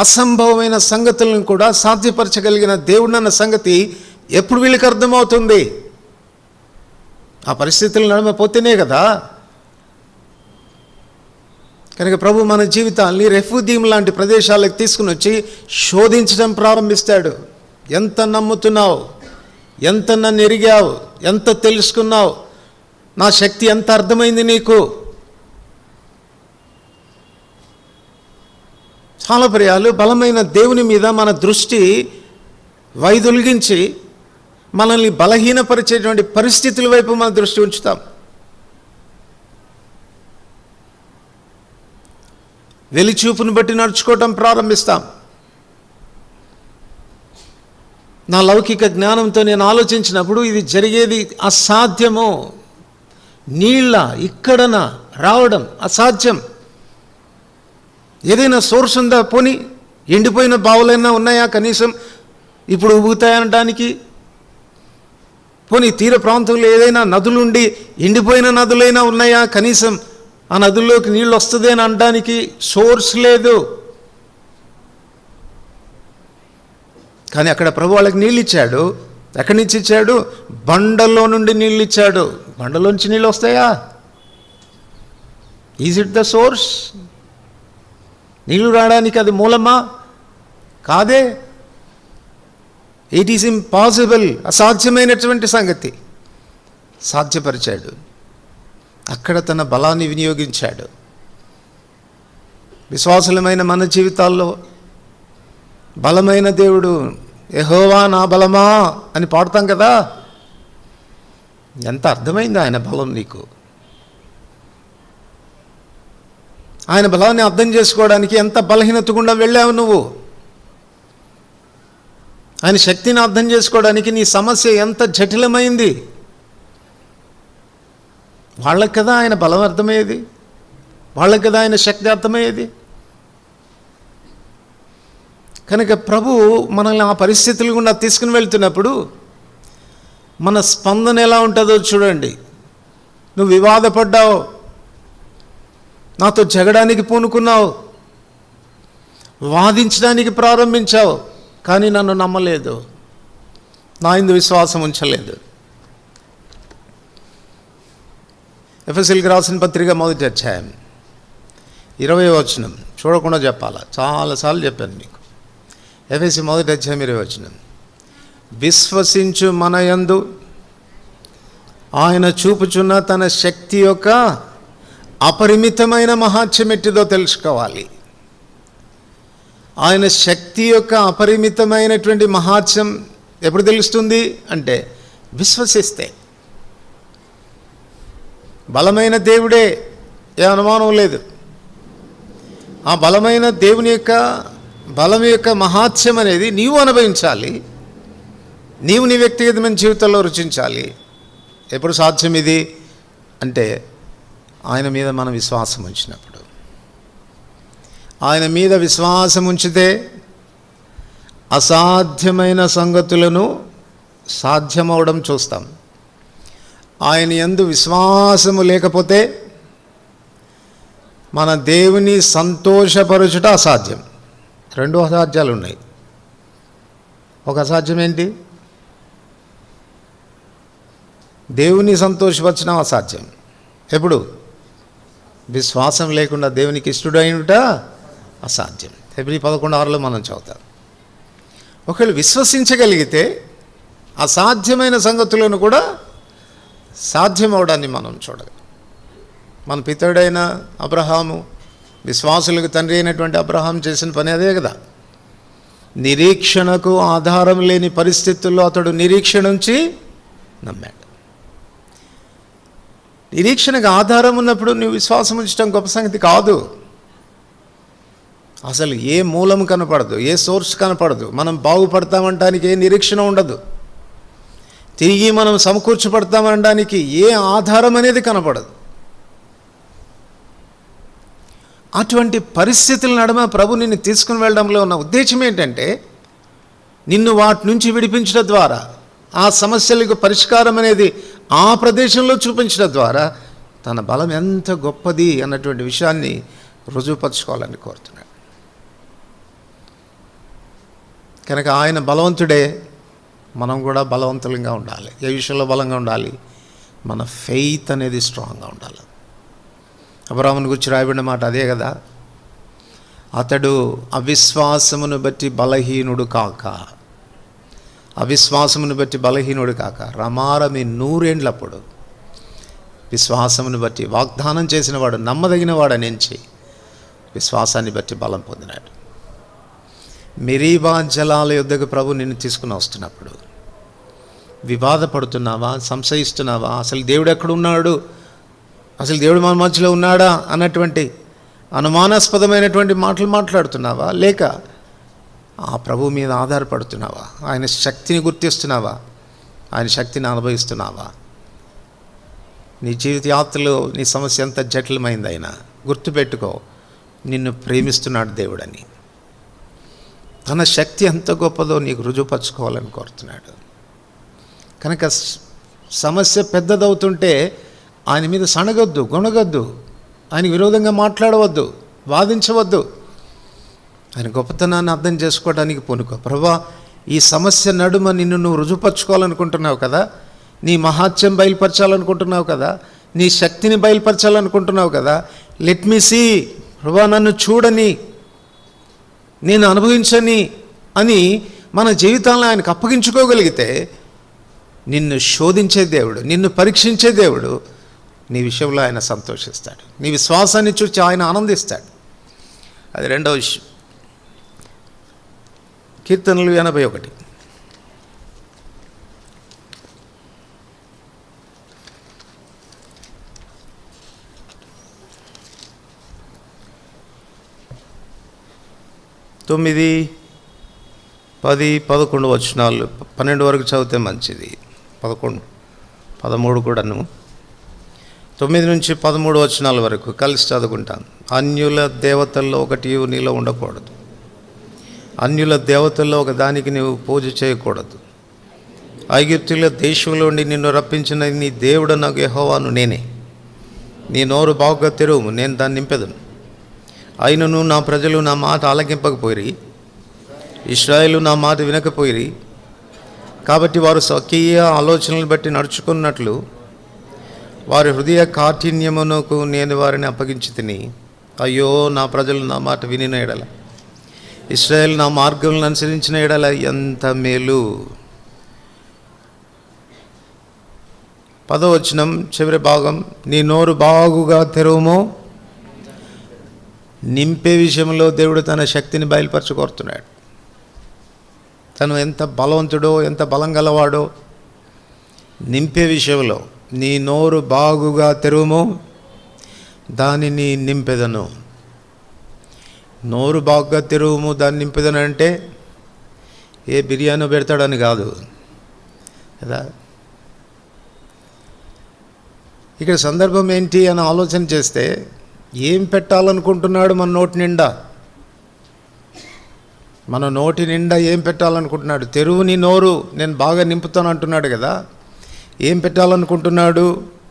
అసంభవమైన సంగతులను కూడా సాధ్యపరచగలిగిన దేవుడన్న సంగతి ఎప్పుడు వీళ్ళకి అర్థమవుతుంది? ఆ పరిస్థితులు నడమపోతేనే కదా. కనుక ప్రభు మన జీవితాల్ని రెఫ్యూదీం లాంటి ప్రదేశాలకు తీసుకుని వచ్చి శోధించడం ప్రారంభిస్తాడు. ఎంత నమ్ముతున్నావు, ఎంత నన్ను ఎరిగావు, ఎంత తెలుసుకున్నావు, నా శక్తి ఎంత అర్థమైంది నీకు? చాలా పర్యాలు బలమైన దేవుని మీద మన దృష్టి వైదొలిగించి మనల్ని బలహీనపరిచేటువంటి పరిస్థితుల వైపు మన దృష్టి ఉంచుతాం. వెలిచూపును బట్టి నడుచుకోవటం ప్రారంభిస్తాం. నా లౌకిక జ్ఞానంతో నేను ఆలోచించినప్పుడు ఇది జరిగేది అసాధ్యము. నీళ్ళ ఇక్కడన రావడం అసాధ్యం. ఏదైనా సోర్స్ ఉందా? పోనీ ఎండిపోయిన బావులైనా ఉన్నాయా కనీసం ఇప్పుడు ఊగుతాయనడానికి? పోనీ తీర ప్రాంతంలో ఏదైనా నదులుండి ఎండిపోయిన నదులైనా ఉన్నాయా కనీసం ఆ నదుల్లోకి నీళ్ళు వస్తుంది అని అనడానికి సోర్స్ లేదు. కానీ అక్కడ ప్రభు వాళ్ళకి నీళ్ళు ఇచ్చాడు. ఎక్కడి నుంచి ఇచ్చాడు? బండలో నుండి నీళ్ళు ఇచ్చాడు. బండలోంచి నీళ్ళు వస్తాయా? Is it the source? నీళ్ళు రావడానికి అది మూలమా? కాదే. ఇట్ ఈజ్ ఇంపాసిబుల్, అసాధ్యమైనటువంటి సంగతి సాధ్యపరిచాడు. అక్కడ తన బలాన్ని వినియోగించాడు. విశ్వాసులమైన మన జీవితాల్లో బలమైన దేవుడు, యెహోవా నా బలమా అని పాడుతాం కదా. ఎంత అర్థమైంది ఆయన బలం నీకు? ఆయన బలాన్ని అర్థం చేసుకోవడానికి ఎంత బలహీనత గుండా వెళ్ళావు నువ్వు? ఆయన శక్తిని అర్థం చేసుకోవడానికి నీ సమస్య ఎంత జటిలమైంది? వాళ్ళకి కదా ఆయన బలం అర్థమయ్యేది, వాళ్ళకి కదా ఆయన శక్తి అర్థమయ్యేది. కనుక ప్రభు మనల్ని ఆ పరిస్థితులు గుండా తీసుకుని వెళ్తున్నప్పుడు మన స్పందన ఎలా ఉంటుందో చూడండి. నువ్వు వివాదపడ్డావు, నాతో జగడానికి పూనుకున్నావు, వాదించడానికి ప్రారంభించావు, కానీ నన్ను నమ్మలేదు, నా యందు విశ్వాసం ఉంచలేదు. ఎఫెసీయులకు రాసిన పత్రిక 1వ అధ్యాయం 20వ వచనం చూడకుండా చెప్పాలా, చాలాసార్లు చెప్పాను మీకు. ఎఫెసీ 1వ అధ్యాయం 20వ వచనం, విశ్వసించు మన యందు ఆయన చూపుచున్న తన శక్తి యొక్క అపరిమితమైన మహాత్మ్యం ఎట్టిదో తెలుసుకోవాలి. ఆయన శక్తి యొక్క అపరిమితమైనటువంటి మహాత్మ్యం ఎప్పుడు తెలుస్తుంది అంటే విశ్వసిస్తే. బలమైన దేవుడే, ఏ అనుమానం లేదు. ఆ బలమైన దేవుని యొక్క బలం యొక్క మహాత్మ్యం అనేది నీవు అనుభవించాలి, నీవు నీ వ్యక్తిగతమైన జీవితంలో రుచించాలి. ఎప్పుడు సాధ్యం ఇది అంటే ఆయన మీద మనం విశ్వాసం ఉంచినప్పుడు. ఆయన మీద విశ్వాసం ఉంచితే అసాధ్యమైన సంగతులను సాధ్యమవడం చూస్తాం. ఆయన యందు విశ్వాసము లేకపోతే మన దేవుని సంతోషపరచుట అసాధ్యం. 2 అసాధ్యాలు ఉన్నాయి. ఒక అసాధ్యం ఏంటి? దేవుని సంతోషపరచడం అసాధ్యం. ఎప్పుడు? విశ్వాసం లేకుండా దేవునికి ఇష్టడైనట అసాధ్యం. ఫిబ్రవరి 11:6 మనం చదువుతాం. ఒకవేళ విశ్వసించగలిగితే అసాధ్యమైన సంగతులను కూడా సాధ్యమవడాన్ని మనం చూడగలం. మన పితరుడైన అబ్రహాము, విశ్వాసులకు తండ్రి అయినటువంటి అబ్రహాం చేసిన పని అదే కదా. నిరీక్షణకు ఆధారం లేని పరిస్థితుల్లో అతడు నిరీక్షణ ఉంచి నమ్మాడు. నిరీక్షణకు ఆధారం ఉన్నప్పుడు నువ్వు విశ్వాసం ఉంచడం గొప్ప సంగతి కాదు. అసలు ఏ మూలం కనపడదు, ఏ సోర్స్ కనపడదు. మనం బాగుపడతామంటానికి ఏ నిరీక్షణ ఉండదు. తిరిగి మనం సమకూర్చబడతామనడానికి ఏ ఆధారం అనేది కనపడదు. అటువంటి పరిస్థితుల నడుమ ప్రభు నిన్ను తీసుకుని వెళ్ళడంలో ఉన్న ఉద్దేశం ఏంటంటే నిన్ను వాటి నుంచి విడిపించడం ద్వారా, ఆ సమస్యలకు పరిష్కారం అనేది ఆ ప్రదేశంలో చూపించడం ద్వారా తన బలం ఎంత గొప్పది అన్నటువంటి విషయాన్ని రుజువుపరచుకోవాలని కోరుతున్నాడు. కనుక ఆయన బలవంతుడే, మనం కూడా బలవంతులంగా ఉండాలి. ఏ విషయంలో బలంగా ఉండాలి? మన ఫెయిత్ అనేది స్ట్రాంగ్గా ఉండాలి. అబ్రాహామును గురించి రాయబడిన మాట అదే కదా. అతడు అవిశ్వాసమును బట్టి బలహీనుడు కాక, అవిశ్వాసమును బట్టి బలహీనుడు కాక రమారమి 100 ఏండ్లప్పుడు విశ్వాసమును బట్టి వాగ్దానం చేసిన వాడు నమ్మదగిన వాడు నుంచి విశ్వాసాన్ని బట్టి బలం పొందినాడు. మెరీబా జలాల యొద్దకు ప్రభు నిన్ను తీసుకుని వస్తున్నప్పుడు వివాదపడుతున్నావా, సంశయిస్తున్నావా, అసలు దేవుడు ఎక్కడున్నాడు, అసలు దేవుడు మన మధ్యలో ఉన్నాడా అన్నటువంటి అనుమానాస్పదమైనటువంటి మాటలు మాట్లాడుతున్నావా, లేక ఆ ప్రభు మీద ఆధారపడుతున్నావా, ఆయన శక్తిని గుర్తిస్తున్నావా, ఆయన శక్తిని అనుభవిస్తున్నావా? నీ జీవిత యాత్రలో నీ సమస్య ఎంత జటిలమైందైనా గుర్తుపెట్టుకో, నిన్ను ప్రేమిస్తున్నాడు దేవుడని. తన శక్తి ఎంత గొప్పదో నీకు రుజువుపరచుకోవాలని కోరుతున్నాడు. కనుక సమస్య పెద్దదవుతుంటే ఆయన మీద సణగొద్దు, గొణగొద్దు, ఆయనకు విరోధంగా మాట్లాడవద్దు, వాదించవద్దు. ఆయన గొప్పతనాన్ని అర్థం చేసుకోవడానికి పూనుకో. ప్రభా, ఈ సమస్య నడుమ నిన్ను నువ్వు రుజువుపరచుకోవాలనుకుంటున్నావు కదా, నీ మహాత్యం బయలుపరచాలనుకుంటున్నావు కదా, నీ శక్తిని బయలుపరచాలనుకుంటున్నావు కదా. లెట్ మీ సీ, ప్రభా నన్ను చూడని, నేను అనుభవించని అని మన జీవితాలను ఆయనకు అప్పగించుకోగలిగితే నిన్ను శోధించే దేవుడు, నిన్ను పరీక్షించే దేవుడు నీ విషయంలో ఆయన సంతోషిస్తాడు. నీ విశ్వాసాన్ని చూసి ఆయన ఆనందిస్తాడు. అది రెండవ విషయం. కీర్తనలు 81. తొమ్మిది, 10, 11 వచనాలు, 12 వరకు చదివితే మంచిది. 11, 13 కూడాను. 9 నుంచి 13 వచనాల వరకు కలిసి చదువుకుంటాను. అన్యుల దేవతల్లో ఒకటి నీలో ఉండకూడదు. అన్యుల దేవతల్లో ఒక దానికి నీవు పూజ చేయకూడదు. ఐగుప్తుల దేశంలో నుండి నిన్ను రప్పించిన నీ దేవుడు నాకు యెహోవాను నేనే. నీ నోరు బాగుగా తెరువు, నేను దాన్ని నింపెదను. అయినను నా ప్రజలు నా మాట ఆలకింపకపోయిరి, ఇశ్రాయేలు నా మాట వినకపోయిరి. కాబట్టి వారు స్వకీయ ఆలోచనలు బట్టి నడుచుకున్నట్లు వారి హృదయ కాఠిన్యమునకు నేను వారిని అప్పగించి తిని. అయ్యో, నా ప్రజలు నా మాట వినిన ఎడల, ఇశ్రాయేల్ నా మార్గములను అనుసరించిన ఎడల ఎంత మేలు. 10వ వచనం చివరి భాగం, నీ నోరు బాగుగా తెరువుమో. నింపే విషయంలో దేవుడు తన శక్తిని బయలుపరచుకోరుతున్నాడు. తను ఎంత బలవంతుడో, ఎంత బలం గలవాడో. నింపే విషయంలో నీ నోరు బాగుగా తెరువుమో, దానిని నింపెదను. నోరు బాగుగా తెరువుము, దాన్ని నింపెదను అంటే ఏ బిర్యానీ పెడతాడని కాదు కదా. ఇక్కడ సందర్భం ఏంటి అని ఆలోచన చేస్తే, ఏం పెట్టాలనుకుంటున్నాడు మన నోటి నిండా? మన నోటి నిండా ఏం పెట్టాలనుకుంటున్నాడు? తెరువు నీ నోరు, నేను బాగా నింపుతాను అంటున్నాడు కదా. ఏం పెట్టాలనుకుంటున్నాడు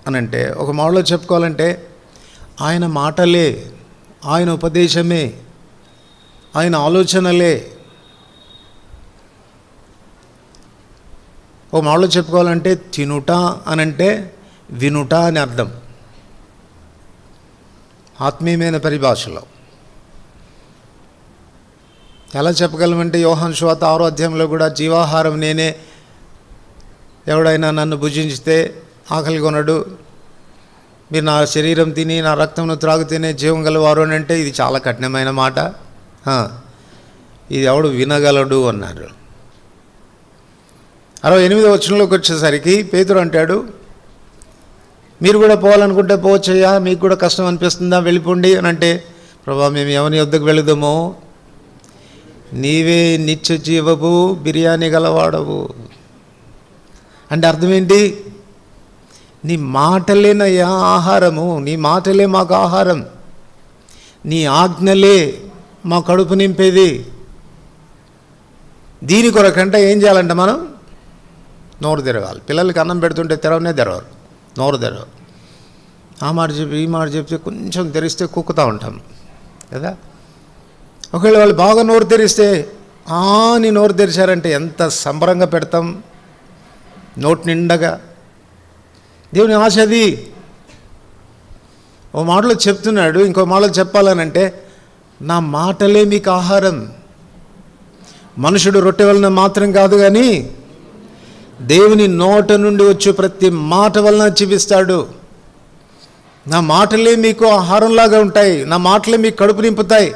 అని అంటే, ఒక మాటలో చెప్పుకోవాలంటే ఆయన మాటలే, ఆయన ఉపదేశమే, ఆయన ఆలోచనలే. ఒక మాటలో చెప్పుకోవాలంటే తినుట అనంటే వినుట అని అర్థం, ఆత్మీయమైన పరిభాషలో. ఎలా చెప్పగలమంటే, యోహాను సువార్త 6వ అధ్యాయంలో కూడా జీవాహారం నేనే, ఎవడైనా నన్ను భుజించితే ఆకలి కొనడు, మీరు నా శరీరం తిని నా రక్తంను త్రాగితేనే జీవం గలవారు అని అంటే ఇది చాలా కఠినమైన మాట. ఇది ఎవడు వినగలడు అన్నారు. 68వ వచనంలోకి వచ్చేసరికి పేతురు అంటాడు, మీరు కూడా పోవాలనుకుంటే పోవచ్చయ్యా, మీకు కూడా కష్టం అనిపిస్తుందా, వెళ్ళిపోండి అని అంటే, ప్రభా మేము ఎవరి వద్దకు వెళుదామో, నీవే నిత్య జీవపు బిర్యానీ గలవాడవు అంటే అర్థం ఏంటి? నీ మాటలేనయ్యా ఆహారము, నీ మాటలే మాకు ఆహారం, నీ ఆజ్ఞలే మా కడుపు నింపేది. దీని కొరకంటే ఏం చేయాలంటే మనం నోరు తెరవాలి. పిల్లలకి అన్నం పెడుతుంటే తెరవనే తెరవరు, నోరు తెరవరు. ఆ మాట చెప్పి ఈ మాట చెప్తే కొంచెం తెరిస్తే కుక్కుతూ ఉంటాం కదా. ఒకవేళ వాళ్ళు బాగా నోరు తెరిస్తే నీ నోరు తెరిచారంటే ఎంత సంబరంగా పెడతాం, నోటి నిండగా. దేవుని ఆశ అది. ఓ మాటలో చెప్తున్నాడు, ఇంకో మాటలో చెప్పాలనంటే నా మాటలే మీకు ఆహారం. మనుషుడు రొట్టె వలన మాత్రం కాదు కానీ దేవుని నోట నుండి వచ్చే ప్రతి మాట వలన జీవిస్తాడు. నా మాటలే మీకు ఆహారంలాగా ఉంటాయి, నా మాటలే మీకు కడుపు నింపుతాయి,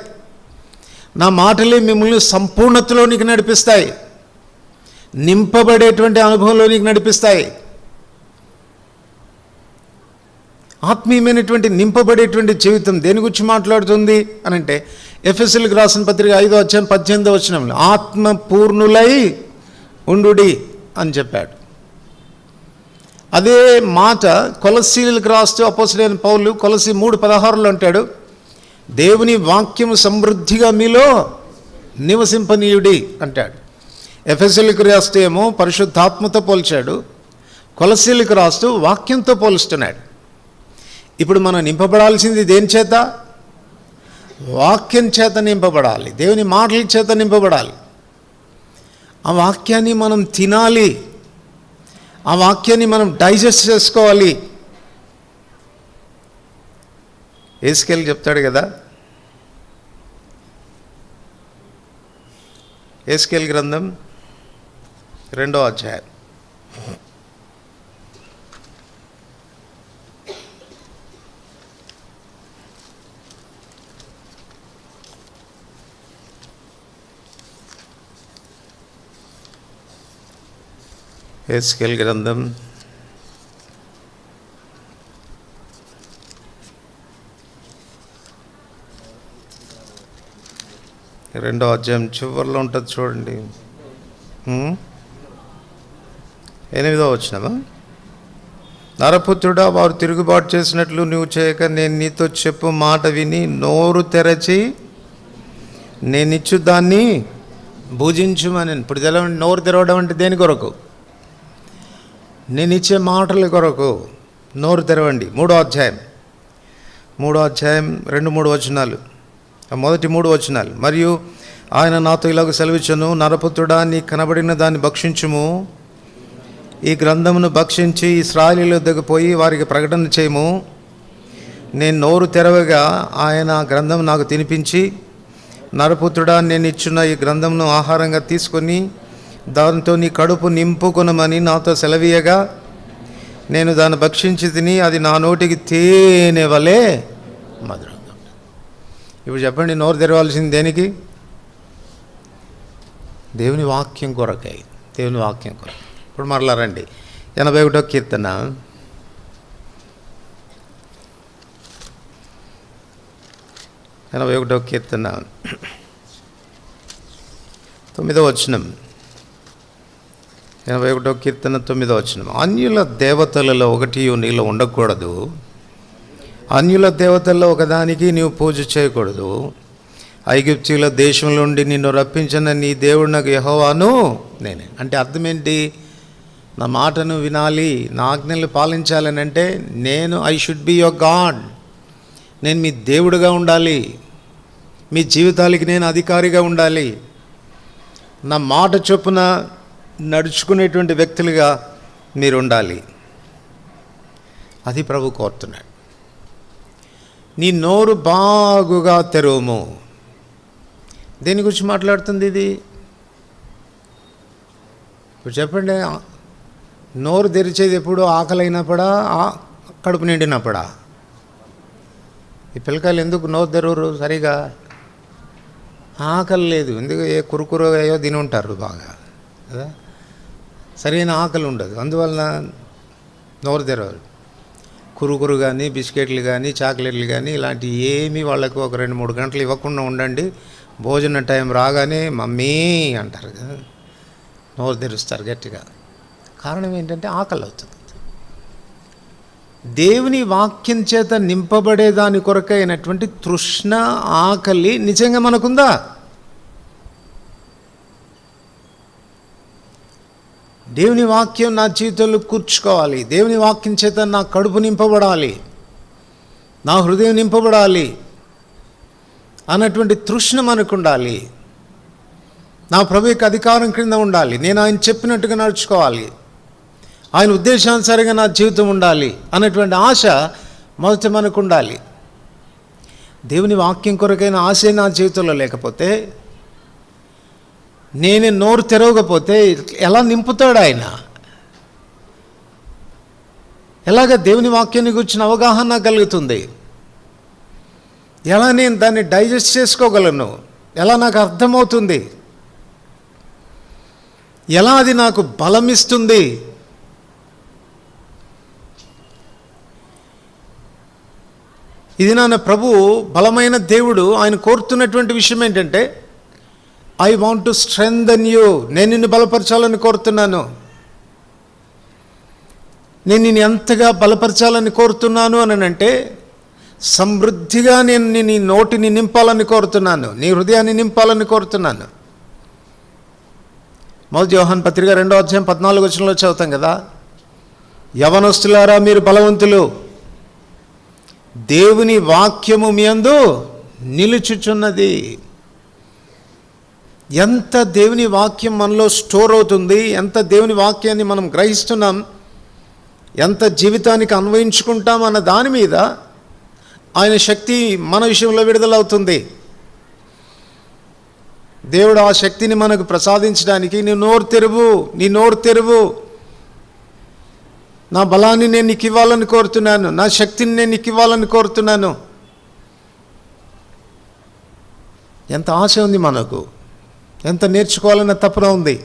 నా మాటలే మిమ్మల్ని సంపూర్ణతలోనికి నడిపిస్తాయి, నింపబడేటువంటి అనుభవంలోనికి నడిపిస్తాయి. ఆత్మీయమైనటువంటి నింపబడేటువంటి జీవితం దేని గురించి మాట్లాడుతుంది అని అంటే, ఎఫెసీయులకు రాసిన పత్రిక 5:18 ఆత్మ పూర్ణులై ఉండుడి అని చెప్పాడు. అదే మాట కొలస్సీలకు రాస్తూ అపోస్తలుడైన పౌలు కొలస్సీ 3:16 అంటాడు, దేవుని వాక్యము సమృద్ధిగా మీలో నివసింపనీయుడి అంటాడు. ఎఫెసీయులకు రాస్తూ ఏమో పరిశుద్ధాత్మతో పోల్చాడు, కొలస్సీలకు రాస్తూ వాక్యంతో పోలుస్తున్నాడు. ఇప్పుడు మనం నింపబడాల్సింది దేని చేత? వాక్యం చేత నింపబడాలి, దేవుని మాటల చేత నింపబడాలి. ఆ వాక్యాన్ని మనం తినాలి, ఆ వాక్యాన్ని మనం డైజెస్ట్ చేసుకోవాలి. యేసుకేలు చెప్తాడు కదా, యేసుకేలు గ్రంథం 2వ అధ్యాయం యేసుకేలు గ్రంథం 2వ అధ్యాయం చివరిలో ఉంటుంది చూడండి, 8వ వచనమా. నరపుత్రుడా, వారు తిరుగుబాటు చేసినట్లు నువ్వు చేయక నేను నీతో చెప్పు మాట విని నోరు తెరచి నేనిచ్చు దాన్ని భుజించుమని. ఇప్పుడు తెలవండి, నోరు తెరవడం అంటే దేని కొరకు? నేను ఇచ్చే మాటల కొరకు నోరు తెరవండి. 3వ అధ్యాయం 2-3 వచనాలు, మొదటి 3 వచనాలు. మరియు ఆయన నాతో ఇలాగ సెలవిచ్చును, నరపుత్రుడా, నీ కనబడిన దాన్ని భక్షించుము, ఈ గ్రంథమును భక్షించి ఇశ్రాయేలీయుల దగ్గరకు పోయి వారికి ప్రకటన చేయము. నేను నోరు తెరవగా ఆయన గ్రంథం నాకు తినిపించి, నరపుత్రుడా, నేను ఇచ్చిన ఈ గ్రంథమును ఆహారంగా తీసుకొని దానితో నీ కడుపు నింపుకొనమని నాతో సెలవీయగా నేను దాన్ని భక్షించి తిని అది నా నోటికి తేనె వలె మధురంగా. ఇప్పుడు చెప్పండి, నోరు తెరవాల్సింది దేనికి? దేవుని వాక్యం కొరకై, దేవుని వాక్యం కొరకు. ఇప్పుడు మరలా రండి, 81వ కీర్తన 81వ కీర్తన 9వ వచనం. 81వ కీర్తన 9వ వచనం. అన్యుల దేవతలలో ఒకటి నీలో ఉండకూడదు, అన్యుల దేవతల్లో ఒకదానికి నీవు పూజ చేయకూడదు. ఐగుప్తీయుల దేశం నుండి నిన్ను రప్పించిన నీ దేవుడు నాకు యెహోవాను నేనే. అంటే అర్థం ఏంటి? నా మాటను వినాలి, నా ఆజ్ఞలు పాలించాలని అంటే I should be your God, నేను మీ దేవుడుగా ఉండాలి, మీ జీవితాలకి నేను అధికారిగా ఉండాలి, నా మాట చొప్పున నడుచుకునేటువంటి వ్యక్తులుగా మీరు ఉండాలి. అది ప్రభు కోరుతున్నాడు. నీ నోరు బాగుగా తెరవము. దేని గురించి మాట్లాడుతుంది ఇది? ఇప్పుడు చెప్పండి, నోరు తెరిచేది ఎప్పుడు? ఆకలి అయినప్పుడా, కడుపు నిండినప్పుడా? ఈ పిల్లకాయలు ఎందుకు నోరు తెరవరు సరిగా? ఆకలి లేదు, ఎందుకు ఏ కురుకురు అయ్యో తిని ఉంటారు బాగా కదా, సరైన ఆకలి ఉండదు, అందువలన నోరు తెరవరు. కురుకురు కానీ, బిస్కెట్లు కానీ, చాక్లెట్లు కానీ ఇలాంటివి ఏమీ వాళ్ళకు ఒక 2-3 గంటలు ఇవ్వకుండా ఉండండి. భోజన టైం రాగానే మమ్మీ అంటారు కదా, నోరు తెరుస్తారు గట్టిగా. కారణం ఏంటంటే ఆకలి అవుతుంది. దేవుని వాక్యం చేత నింపబడేదాని కొరకైనటువంటి తృష్ణ, ఆకలి నిజంగా మనకుందా? దేవుని వాక్యం నా జీవితంలో కూర్చుకోవాలి, దేవుని వాక్యం చేత నా కడుపు నింపబడాలి, నా హృదయం నింపబడాలి అన్నటువంటి తృష్ణ మనకు ఉండాలి. నా ప్రభువుకి అధికారం క్రింద ఉండాలి, నేను ఆయన చెప్పినట్టుగా నడుచుకోవాలి, ఆయన ఉద్దేశానుసారంగా నా జీవితం ఉండాలి అన్నటువంటి ఆశ మొదట మనకు ఉండాలి. దేవుని వాక్యం కొరకైన ఆశ నా జీవితంలో లేకపోతే, నేనే నోరు తెరవకపోతే ఎలా నింపుతాడు ఆయన? ఎలాగ దేవుని వాక్యాన్ని గురించిన అవగాహన కలుగుతుంది? ఎలా నేను దాన్ని డైజెస్ట్ చేసుకోగలను? ఎలా నాకు అర్థమవుతుంది? ఎలా అది నాకు బలమిస్తుంది? ఇది నాన్న ప్రభు బలమైన దేవుడు. ఆయన కోరుతున్నటువంటి విషయం ఏంటంటే, I want to strengthen you. నేను నిన్ను బలపరచాలని కోరుతున్నాను. నేను నిన్ను ఎంతగా బలపరచాలని కోరుతున్నాను అని అంటే, సమృద్ధిగా నేను నీ నోటిని నింపాలని కోరుతున్నాను, నీ హృదయాన్ని నింపాలని కోరుతున్నాను. మొదటి యోహాను పత్రిక 2వ అధ్యాయం 14వ వచనంలో చదువుతాం కదా, యవనస్తులారా మీరు బలవంతులు, దేవుని వాక్యము మీ యందు నిలుచుచున్నది. ఎంత దేవుని వాక్యం మనలో స్టోర్ అవుతుంది, ఎంత దేవుని వాక్యాన్ని మనం గ్రహిస్తున్నాం, ఎంత జీవితానికి అన్వయించుకుంటాం అన్న దాని మీద ఆయన శక్తి మన విషయంలో విడుదలవుతుంది. దేవుడు ఆ శక్తిని మనకు ప్రసాదించడానికి నీ నోరు తెరువు, నా బలాన్ని నేను నీకు ఇవ్వాలని కోరుతున్నాను, నా శక్తిని నేను నీకు ఇవ్వాలని కోరుతున్నాను. ఎంత ఆశ ఉంది మనకు, ఎంత నేర్చుకోవాలన్న తపన ఉంది,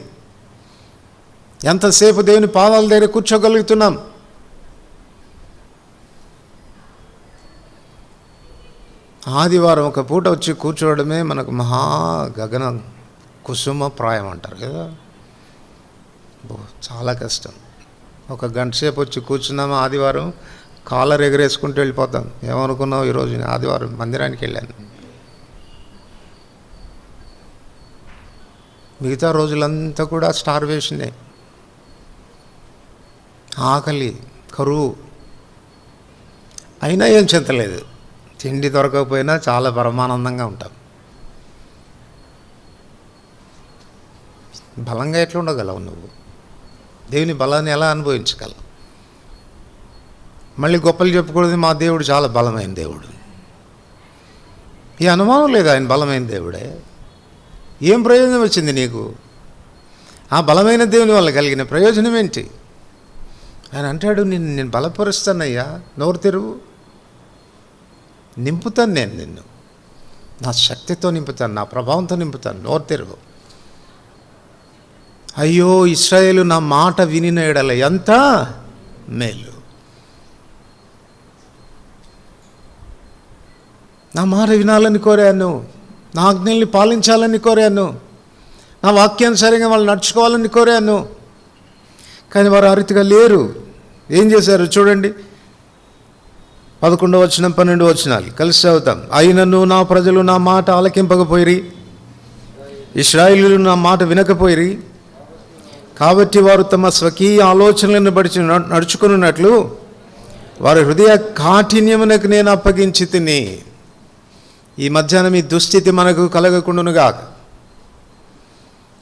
ఎంతసేపు దేవుని పాదాల దగ్గర కూర్చోగలుగుతున్నాం. ఆదివారం ఒక పూట వచ్చి కూర్చోవడమే మనకు మహా గగన కుసుమ ప్రాయం అంటారు కదా, చాలా కష్టం. ఒక గంట సేపు వచ్చి కూర్చున్నామా ఆదివారం, కాలర్ ఎగరేసుకుంటూ వెళ్ళిపోతాం. ఏమనుకున్నావు ఈరోజు నేను ఆదివారం మందిరానికి వెళ్ళాను. మిగతా రోజులంతా కూడా స్టార్వేషనే, ఆకలి, కరువు. అయినా ఏం చింతలేదు, తిండి దొరకకపోయినా చాలా పరమానందంగా ఉంటాం. బలంగా ఎట్లా ఉండగలవు నువ్వు? దేవుని బలాన్ని ఎలా అనుభవించగలవు? మళ్ళీ గొప్పలు చెప్పకూడదు, మా దేవుడు చాలా బలమైన దేవుడు. ఈ అనుమానం లేదు, ఆయన బలమైన దేవుడే. ఏం ప్రయోజనం వచ్చింది నీకు? ఆ బలమైన దేవుని వల్ల కలిగిన ప్రయోజనం ఏంటి? ఆయన అంటాడు, నేను బలపరుస్తానయ్యా, నోరు తెరువు, నింపుతాను, నేను నిన్ను నా శక్తితో నింపుతాను, నా ప్రభావంతో నింపుతాను, నోరు తెరువు. అయ్యో ఇశ్రాయేలు నా మాట వినిన ఎడల ఎంత మేలు. నా మాట వినాలని కోరాను, నా ఆజ్ఞల్ని పాలించాలని కోరాను, నా వాక్యానుసారంగా వాళ్ళు నడుచుకోవాలని కోరాను. కానీ వారు ఆ రీతిగా లేరు. ఏం చేశారు చూడండి, 11వ వచనం 12వ వచనాలు కలిసి చదువుతాం. అయినను నా ప్రజలు నా మాట ఆలకింపకపోయిరి, ఇశ్రాయేలీయులు నా మాట వినకపోయిరి, కాబట్టి వారు తమ స్వకీయ ఆలోచనలను బట్టి నడుచుకున్నట్లు వారి హృదయ కాఠిన్యమునకు నేను అప్పగించి తిని. ఈ మధ్యాహ్నం ఈ దుస్థితి మనకు కలగకుండానుగా.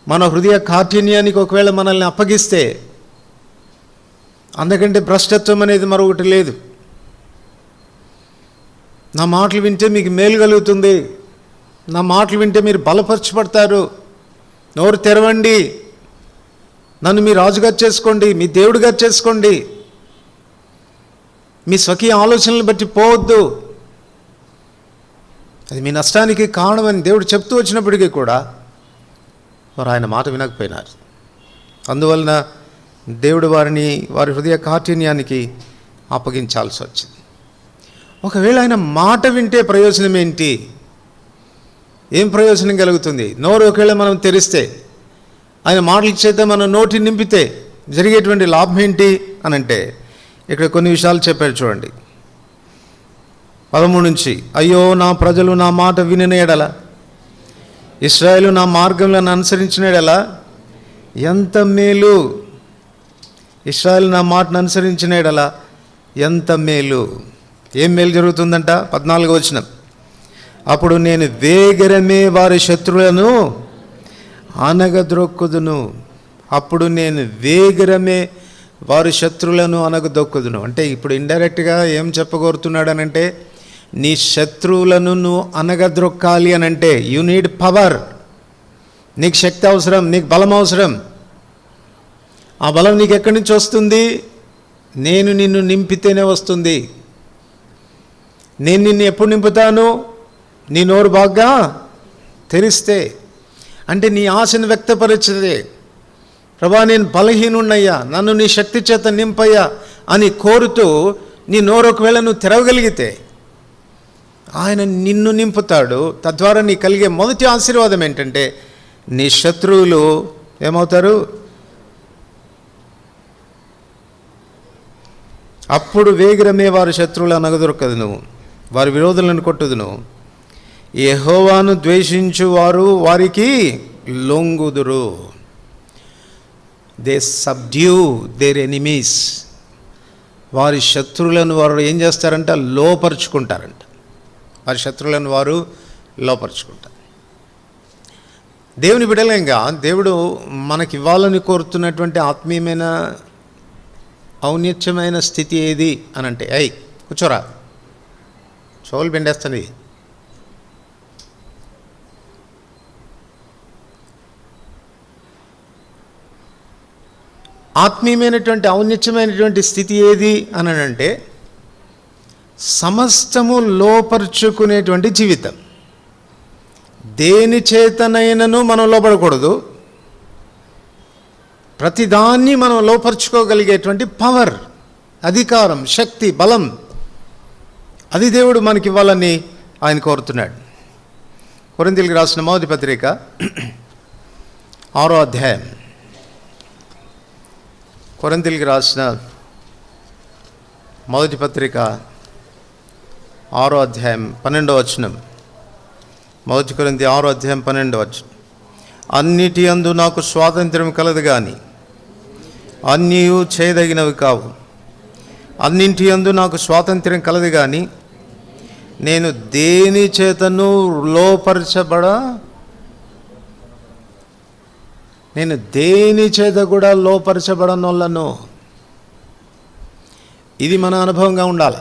మన హృదయ కాఠిన్యానికి ఒకవేళ మనల్ని అప్పగిస్తే అందుకంటే భ్రష్టత్వం అనేది మరొకటి లేదు. నా మాటలు వింటే మీకు మేలు కలుగుతుంది, నా మాటలు వింటే మీరు బలపరచబడతారు. నోరు తెరవండి, నన్ను మీ రాజుగా చేసుకోండి, మీ దేవుడిగా చేసుకోండి, మీ స్వకీయ ఆలోచనలు బట్టి పోవద్దు, అది మీ నష్టానికి కారణమని దేవుడు చెప్తూ వచ్చినప్పటికీ కూడా వారు ఆయన మాట వినకపోయినారు. అందువలన దేవుడు వారి హృదయ కాఠిన్యానికి అప్పగించాల్సి వచ్చింది. ఒకవేళ ఆయన మాట వింటే ప్రయోజనం ఏంటి? ఏం ప్రయోజనం కలుగుతుంది? నోరు ఒకవేళ మనం తెరిస్తే, ఆయన మాటల చేత మన నోటిని నింపితే జరిగేటువంటి లాభం ఏంటి అని అంటే ఇక్కడ కొన్ని విషయాలు చెప్పారు చూడండి. 13 నుంచి, అయ్యో నా ప్రజలు నా మాట వినిన ఎడల, ఇశ్రాయేలు నా మార్గంలను అనుసరించిన ఎడల ఎంత మేలు. ఇశ్రాయేలు నా మాటను అనుసరించిన ఎడల ఎంత మేలు. ఏం మేలు జరుగుతుందంట? 14వ వచనం, అప్పుడు నేను వేగరమే వారి శత్రువులను అనగద్రొక్కుదును. అప్పుడు నేను వేగరమే వారి శత్రువులను అనగదొక్కుదును. అంటే ఇప్పుడు ఇండైరెక్ట్గా ఏం చెప్పగోరుతున్నాడనంటే, నీ శత్రువులను నువ్వు అనగద్రొక్కాలి అనంటే యు నీడ్ పవర్. నీకు శక్తి అవసరం, నీకు బలం అవసరం. ఆ బలం నీకు ఎక్కడి నుంచి వస్తుంది? నేను నిన్ను నింపితేనే వస్తుంది. నేను నిన్ను ఎప్పుడు నింపుతాను? నీ నోరు బాగా తెరిస్తే, అంటే నీ ఆశను వ్యక్తపరిచేదే. ప్రభా, నేను బలహీనున్నయ్యా, నన్ను నీ శక్తి చేత నింపయ్యా అని కోరుతూ నీ నోరు ఒకవేళ నువ్వు తెరవగలిగితే ఆయన నిన్ను నింపుతాడు. తద్వారా నీ కలిగే మొదటి ఆశీర్వాదం ఏంటంటే నీ శత్రువులు ఏమవుతారు? అప్పుడు వేగిరమే వారి శత్రువుల నగదొరకదును, వారి విరోధులను కొట్టుదును. యెహోవాను ద్వేషించు వారు వారికి లొంగుదురు. They subdue their enemies. వారి శత్రువులను వారు ఏం చేస్తారంట? లోపరుచుకుంటారంట. వారి శత్రువులను వారు లోపరుచుకుంటారు. దేవుని బిడ్డలంగా దేవుడు మనకి ఇవ్వాలని కోరుతున్నటువంటి ఆత్మీయమైన ఔన్నత్యమైన స్థితి ఏది అని అంటే, కూర్చోరా, చోలు బెండేస్తుంది. ఆత్మీయమైనటువంటి ఔన్నత్యమైనటువంటి స్థితి ఏది అని అంటే సమస్తము లోపరుచుకునేటువంటి జీవితం. దేని చేతనైనను మనం లోపడకూడదు. ప్రతిదాన్ని మనం లోపరుచుకోగలిగేటువంటి పవర్, అధికారం, శక్తి, బలం, అది దేవుడు మనకి ఇవ్వాలని ఆయన కోరుతున్నాడు. కొరింథీయులకు రాసిన మొదటి పత్రిక 6వ అధ్యాయం. కొరింథీయులకు రాసిన మొదటి పత్రిక 6వ అధ్యాయం 12వ వచనం. మొదటి కొరింథీ 6వ అధ్యాయం 12వ వచనం. అన్నిటి యందు నాకు స్వాతంత్ర్యం కలదు కానీ అన్నియు చేయదగినవి కావు. అన్నింటి యందు నాకు స్వాతంత్ర్యం కలదు కానీ నేను దేని చేతను నేను దేని చేత కూడా లోపరచబడనొల్లను. ఇది మన అనుభవంగా ఉండాలి.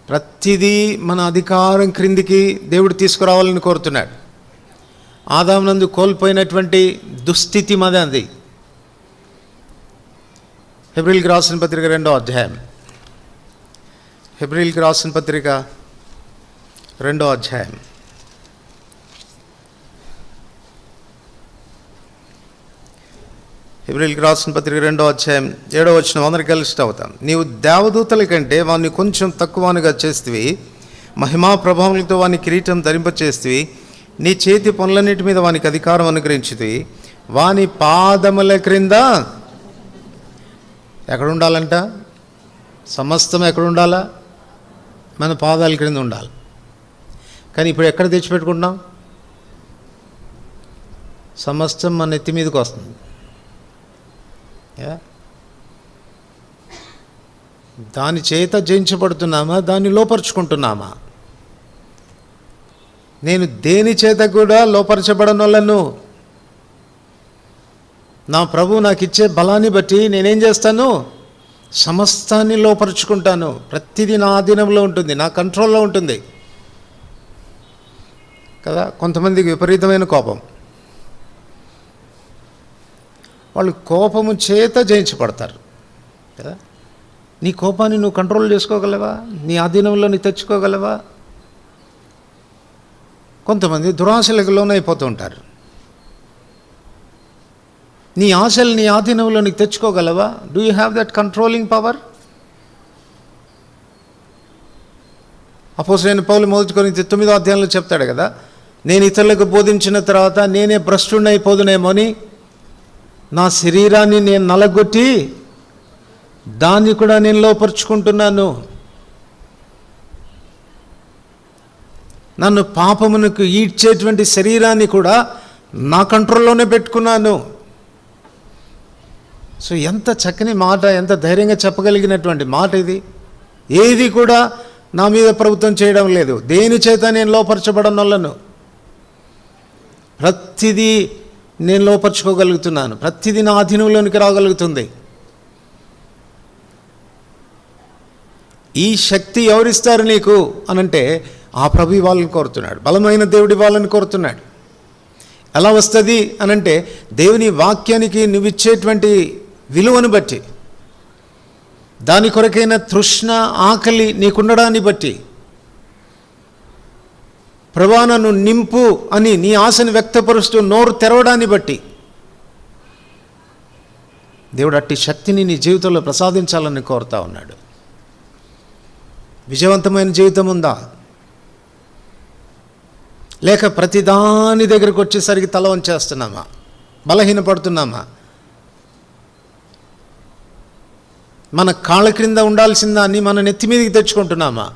ప్రతిదీ మన అధికారం క్రిందికి దేవుడు తీసుకురావాలని కోరుతున్నాడు. ఆదామునందు కోల్పోయినటువంటి దుస్థితి అది. హెబ్రీయులకు రాసిన పత్రిక 2వ అధ్యాయం. హెబ్రీయులకు రాసిన పత్రిక 2వ అధ్యాయం. హెబ్రీయులకు రాసిన పత్రిక 2వ అధ్యాయం 7వ వచనం. అందరికి కలిసి అవుతాం. నీవు దేవదూతల కంటే వాడిని కొంచెం తక్కువగా చేస్తేవి, మహిమా ప్రభావములతో వాని కిరీటం ధరింపచేస్తేవి, నీ చేతి పనులన్నిటి మీద వానికి అధికారం అనుగ్రహించితివి. వాని పాదముల క్రింద ఎక్కడుండాలంట? సమస్తం ఎక్కడుండాలా? మన పాదాల క్రింద ఉండాలి. కానీ ఇప్పుడు ఎక్కడ తెచ్చిపెట్టుకుంటున్నాం? సమస్తం మన ఎత్తి మీదకి వస్తుంది. దాని చేత జయించబడుతున్నామా? దాన్ని లోపరుచుకుంటున్నామా? నేను దేని చేత కూడా లోపరచబడనొల్లను. నా ప్రభు నాకు ఇచ్చే బలాన్ని బట్టి నేనేం చేస్తాను? సమస్తాన్ని లోపరుచుకుంటాను. ప్రతిదీ నా ఆధీనంలో ఉంటుంది, నా కంట్రోల్లో ఉంటుంది కదా. కొంతమందికి విపరీతమైన కోపం, వాళ్ళు కోపము చేత జయించబడతారు కదా. నీ కోపాన్ని నువ్వు కంట్రోల్ చేసుకోగలవా? నీ ఆధీనంలో నీ తెచ్చుకోగలవా? కొంతమంది దురాశలకు లోనైపోతూ ఉంటారు. నీ ఆశలు నీ ఆధీనంలో నీకు తెచ్చుకోగలవా? Do you have that controlling power? అపోస్తలుడైన పౌలు మొదటి కొరింథీ 9వ అధ్యాయంలో చెప్తాడు కదా, నేను ఇతరులకు బోధించిన తర్వాత నేనే భ్రష్టుడైపోదునేమో అని నా శరీరాన్ని నేను నలగొట్టి దాన్ని కూడా నేను లోపరుచుకుంటున్నాను. నన్ను పాపమునకు ఈడ్చేటువంటి శరీరాన్ని కూడా నా కంట్రోల్లోనే పెట్టుకున్నాను. సో ఎంత చక్కని మాట, ఎంత ధైర్యంగా చెప్పగలిగినటువంటి మాట ఇది. ఏది కూడా నా మీద ప్రభుత్వం చేయడం లేదు. దేని చేత నేను లోపరచబడనొల్లను. ప్రతిదీ నేను లోపరుచుకోగలుగుతున్నాను. ప్రతిదీ నా ఆధీనంలోనికి రాగలుగుతుంది. ఈ శక్తి ఎవరిస్తారు నీకు అనంటే ఆ ప్రభు వాళ్ళని కోరుతున్నాడు. బలమైన దేవుడి వాళ్ళని కోరుతున్నాడు. ఎలా వస్తుంది అనంటే దేవుని వాక్యానికి నువ్వు ఇచ్చేటువంటి విలువను బట్టి. దాని కొరకైన తృష్ణ, ఆకలి నీకుండడాన్ని బట్టి, ప్రభువా నన్ను నింపు అని నీ ఆశను వ్యక్తపరుస్తూ నోరు తెరవడాన్ని బట్టి దేవుడు అట్టి శక్తిని నీ జీవితంలో ప్రసాదించాలని కోరుతా ఉన్నాడు. విజయవంతమైన జీవితం ఉందా? లేక ప్రతిదాని దగ్గరకు వచ్చేసరికి తల వంచేస్తున్నామా? బలహీనపడుతున్నామా? మన కాళ్ళ క్రింద ఉండాల్సిన దాన్ని మన నెత్తి మీదకి తెచ్చుకుంటున్నామా?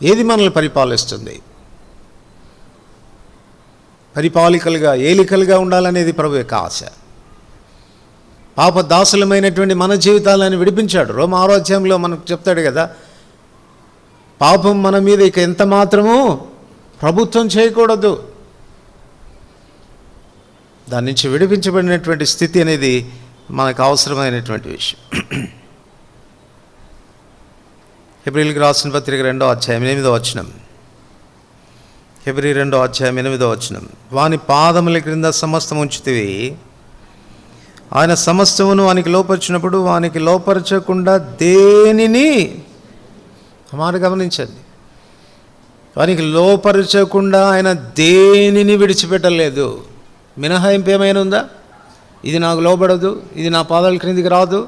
ఏది మనల్ని పరిపాలిస్తుంది? పరిపాలికలుగా, ఏలికలుగా ఉండాలనేది ప్రభు యొక్క ఆశ. పాప దాసులమైనటువంటి మన జీవితాలను విడిపించాడు. రోమ 6వ అధ్యాయంలో మనకు చెప్తాడు కదా, పాపం మన మీద ఇక ఎంత మాత్రమూ ప్రభుత్వం చేయకూడదు. దాని నుంచి విడిపించబడినటువంటి స్థితి అనేది మనకు అవసరమైనటువంటి విషయం. హెబ్రీయులకు రాసిన పత్రిక 2వ అధ్యాయం 8వ వచనం. హెబ్రీ 2వ అధ్యాయం 8వ వచనం. వాని పాదముల క్రింద సమస్తం ఉంచితివి, ఆయన సమస్తమును వానికి లోపరిచినప్పుడు వానికి లోపరచకుండా దేనిని, మాట గమనించండి, వానికి లోపరచకుండా ఆయన దేనిని విడిచిపెట్టలేదు. మినహాయింపు ఏమైనా ఉందా? ఇది నాకు లోబడదు, ఇది నా పాదాల క్రిందికి రాదు,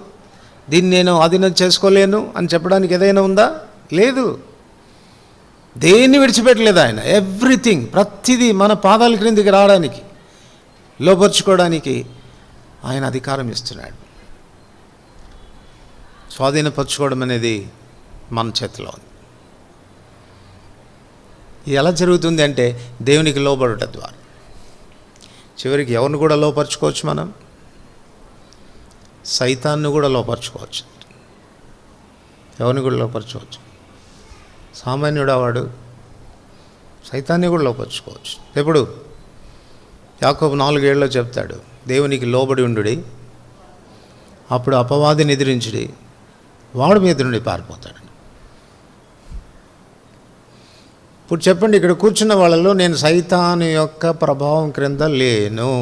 దీన్ని నేను అధీనం చేసుకోలేను అని చెప్పడానికి ఏదైనా ఉందా? లేదు. దేన్ని విడిచిపెట్టలేదు ఆయన. ఎవ్రీథింగ్, ప్రతిదీ మన పాదాల క్రిందికి రావడానికి, లోపరుచుకోవడానికి ఆయన అధికారం ఇస్తున్నాడు. స్వాధీనపరచుకోవడం అనేది మన చేతిలో ఉంది. ఇది ఎలా జరుగుతుంది అంటే దేవునికి లోబడుట ద్వారా. చివరికి ఎవరిని కూడా లోపరుచుకోవచ్చు, మనం సైతాన్ని కూడా లోపరుచుకోవచ్చు. ఎవరిని కూడా లోపరచుకోవచ్చు. సామాన్యుడు వాడు, సైతాన్ని కూడా లోపరుచుకోవచ్చు. ఎప్పుడు? యాకోబు 4:7 చెప్తాడు, దేవునికి లోబడి ఉండుడి, అప్పుడు అపవాదిని ఎదిరించుడి, వాడు మీద నుండి పారిపోతాడు. ఇప్పుడు చెప్పండి, ఇక్కడ కూర్చున్న వాళ్ళలో నేను సైతాను యొక్క ప్రభావం క్రింద లేను,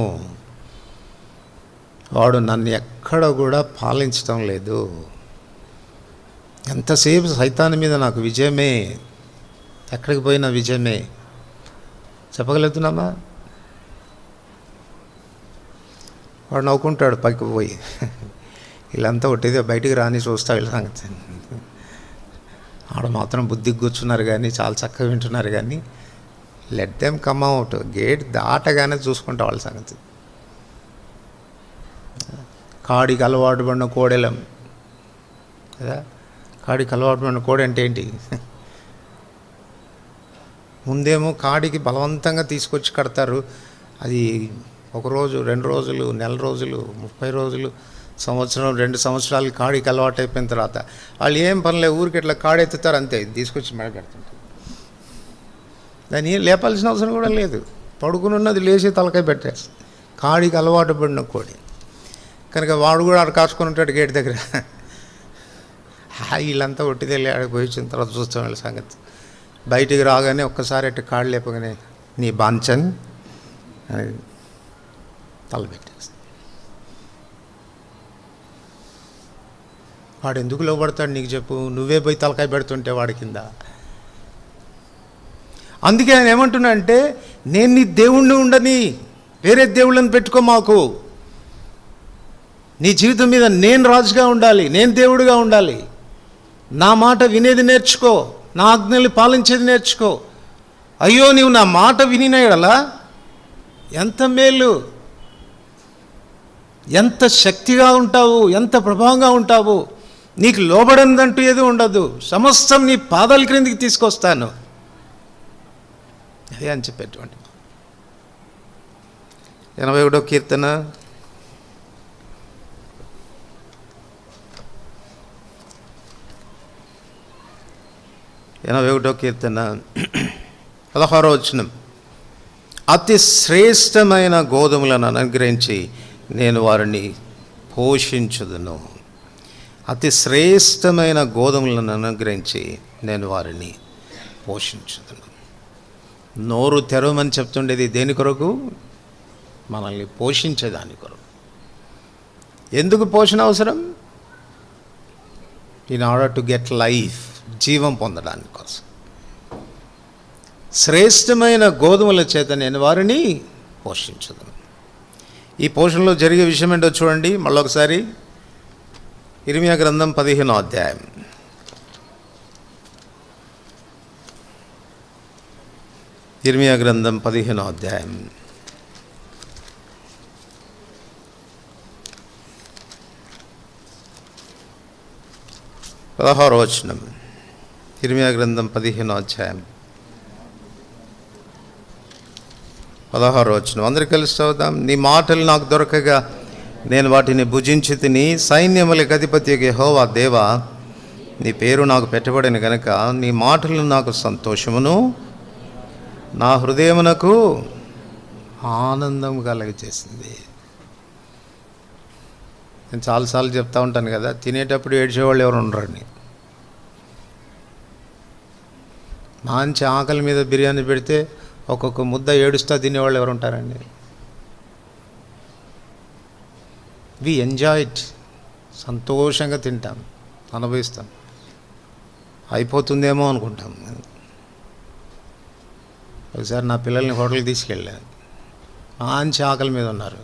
వాడు నన్ను ఎక్కడ కూడా పాలించడం లేదు, ఎంతసేపు సైతాను మీద నాకు విజయమే, ఎక్కడికి పోయినా విజయమే, చెప్పగలుగుతున్నామా? వాడు నవ్వుకుంటాడు పైకి పోయి, వీళ్ళంతా ఒట్టిదే బయటికి రాని చూస్తా వీళ్ళ సంగతి. ఆడ మాత్రం బుద్ధికి కూర్చున్నారు కానీ చాలా చక్కగా వింటున్నారు కానీ let them come out, gate దాటగానే చూసుకుంటా వాళ్ళ సంగతి. కాడికి అలవాటు పడిన కోడెలం కదా, కాడికి అలవాటు పడిన కోడె అంటే ఏంటి? ముందేమో కాడికి బలవంతంగా తీసుకొచ్చి కడతారు, అది 1 రోజు 2 రోజులు, నెల రోజులు, 30 రోజులు, సంవత్సరం 2 సంవత్సరాలు కాడికి అలవాటు అయిపోయిన తర్వాత వాళ్ళు ఏం పనిలే, ఊరికి ఇట్లా కాడెత్తుతారు అంతే, తీసుకొచ్చి మెడ పెడుతుంటారు. దాన్ని ఏం లేపాల్సిన అవసరం కూడా లేదు, పడుకుని ఉన్నది లేచి తలకాయ పెట్టేస్తుంది. కాడికి అలవాటు పడిన కోడి కనుక వాడు కూడా ఆడ కాచుకొని ఉంటాడు గేట్ దగ్గర. వీళ్ళంతా ఒట్టిదే ఆడికి పోయి వచ్చిన తర్వాత చూస్తాం వీళ్ళ సంగతి. బయటికి రాగానే ఒక్కసారి అట్టు కాళ్ళు లేపగానే నీ బాంచన్ అని తలపెట్టేస్తాడు. వాడు ఎందుకు లోపడతాడు నీకు చెప్పు? నువ్వే పోయి తలకాయ పెడుతుంటే వాడి కింద. అందుకే ఆయన ఏమంటున్నా అంటే, నేను నీ దేవుణ్ణి ఉండని, వేరే దేవుళ్ళని పెట్టుకో మాకు, నీ జీవితం మీద నేను రాజుగా ఉండాలి, నేను దేవుడిగా ఉండాలి, నా మాట వినేది నేర్చుకో, నా ఆజ్ఞల్ని పాలించేది నేర్చుకో. అయ్యో నీవు నా మాట వినినాయడలా ఎంత మేలు, ఎంత శక్తిగా ఉంటావు, ఎంత ప్రభావంగా ఉంటావు, నీకు లోబడనిదంటూ ఏది ఉండదు, సమస్తం నీ పాదాల క్రిందికి తీసుకొస్తాను, అదే అని చెప్పేటువంటి 81వ కీర్తన 81వ కీర్తన 16వ వచనం. అతి శ్రేష్టమైన గోధుమలను అనుగ్రహించి నేను వారిని పోషించుదును. అతి శ్రేష్టమైన గోధుమలను అనుగ్రహించి నేను వారిని పోషించుదును. నోరు తెరవమని చెప్తుండేది దేని కొరకు? మనల్ని పోషించేదాని కొరకు. ఎందుకు పోషణ అవసరం? In order to get life, జీవం పొందడానికి కోసం. శ్రేష్టమైన గోధుమల చేత నేను వారిని పోషించదును. ఈ పోషణలో జరిగే విషయం ఏంటో చూడండి మళ్ళొకసారి. ఇర్మియా గ్రంథం 15వ అధ్యాయం. ఇర్మియా గ్రంథం 15వ అధ్యాయం 16వ వచనం. ఇర్మియా గ్రంథం 15వ అధ్యాయం 16వ వచనం. అందరికీ కలిసి చదువుదాం. నీ మాటలు నాకు దొరకగా నేను వాటిని భుజించి తిని, సైన్యములకు అధిపతి యెహోవా దేవా, నీ పేరు నాకు పెట్టబడిన గనుక నీ మాటలు నాకు సంతోషమును, నా హృదయమునకు ఆనందం కలగచేసింది. నేను చాలాసార్లు చెప్తా ఉంటాను కదా, తినేటప్పుడు ఏడ్చేవాళ్ళు ఎవరు ఉండరండి. మంచి ఆకలి మీద బిర్యానీ పెడితే ఒక్కొక్క ముద్ద ఏడుస్తా తినేవాళ్ళు ఎవరు ఉంటారండి? We enjoy it. సంతోషంగా తింటాం, అనుభవిస్తాం. అయిపోతుందేమో అనుకుంటాం. ఒకసారి నా పిల్లల్ని హోటల్కి తీసుకెళ్ళాను. మంచి ఆకలి మీద ఉన్నారు.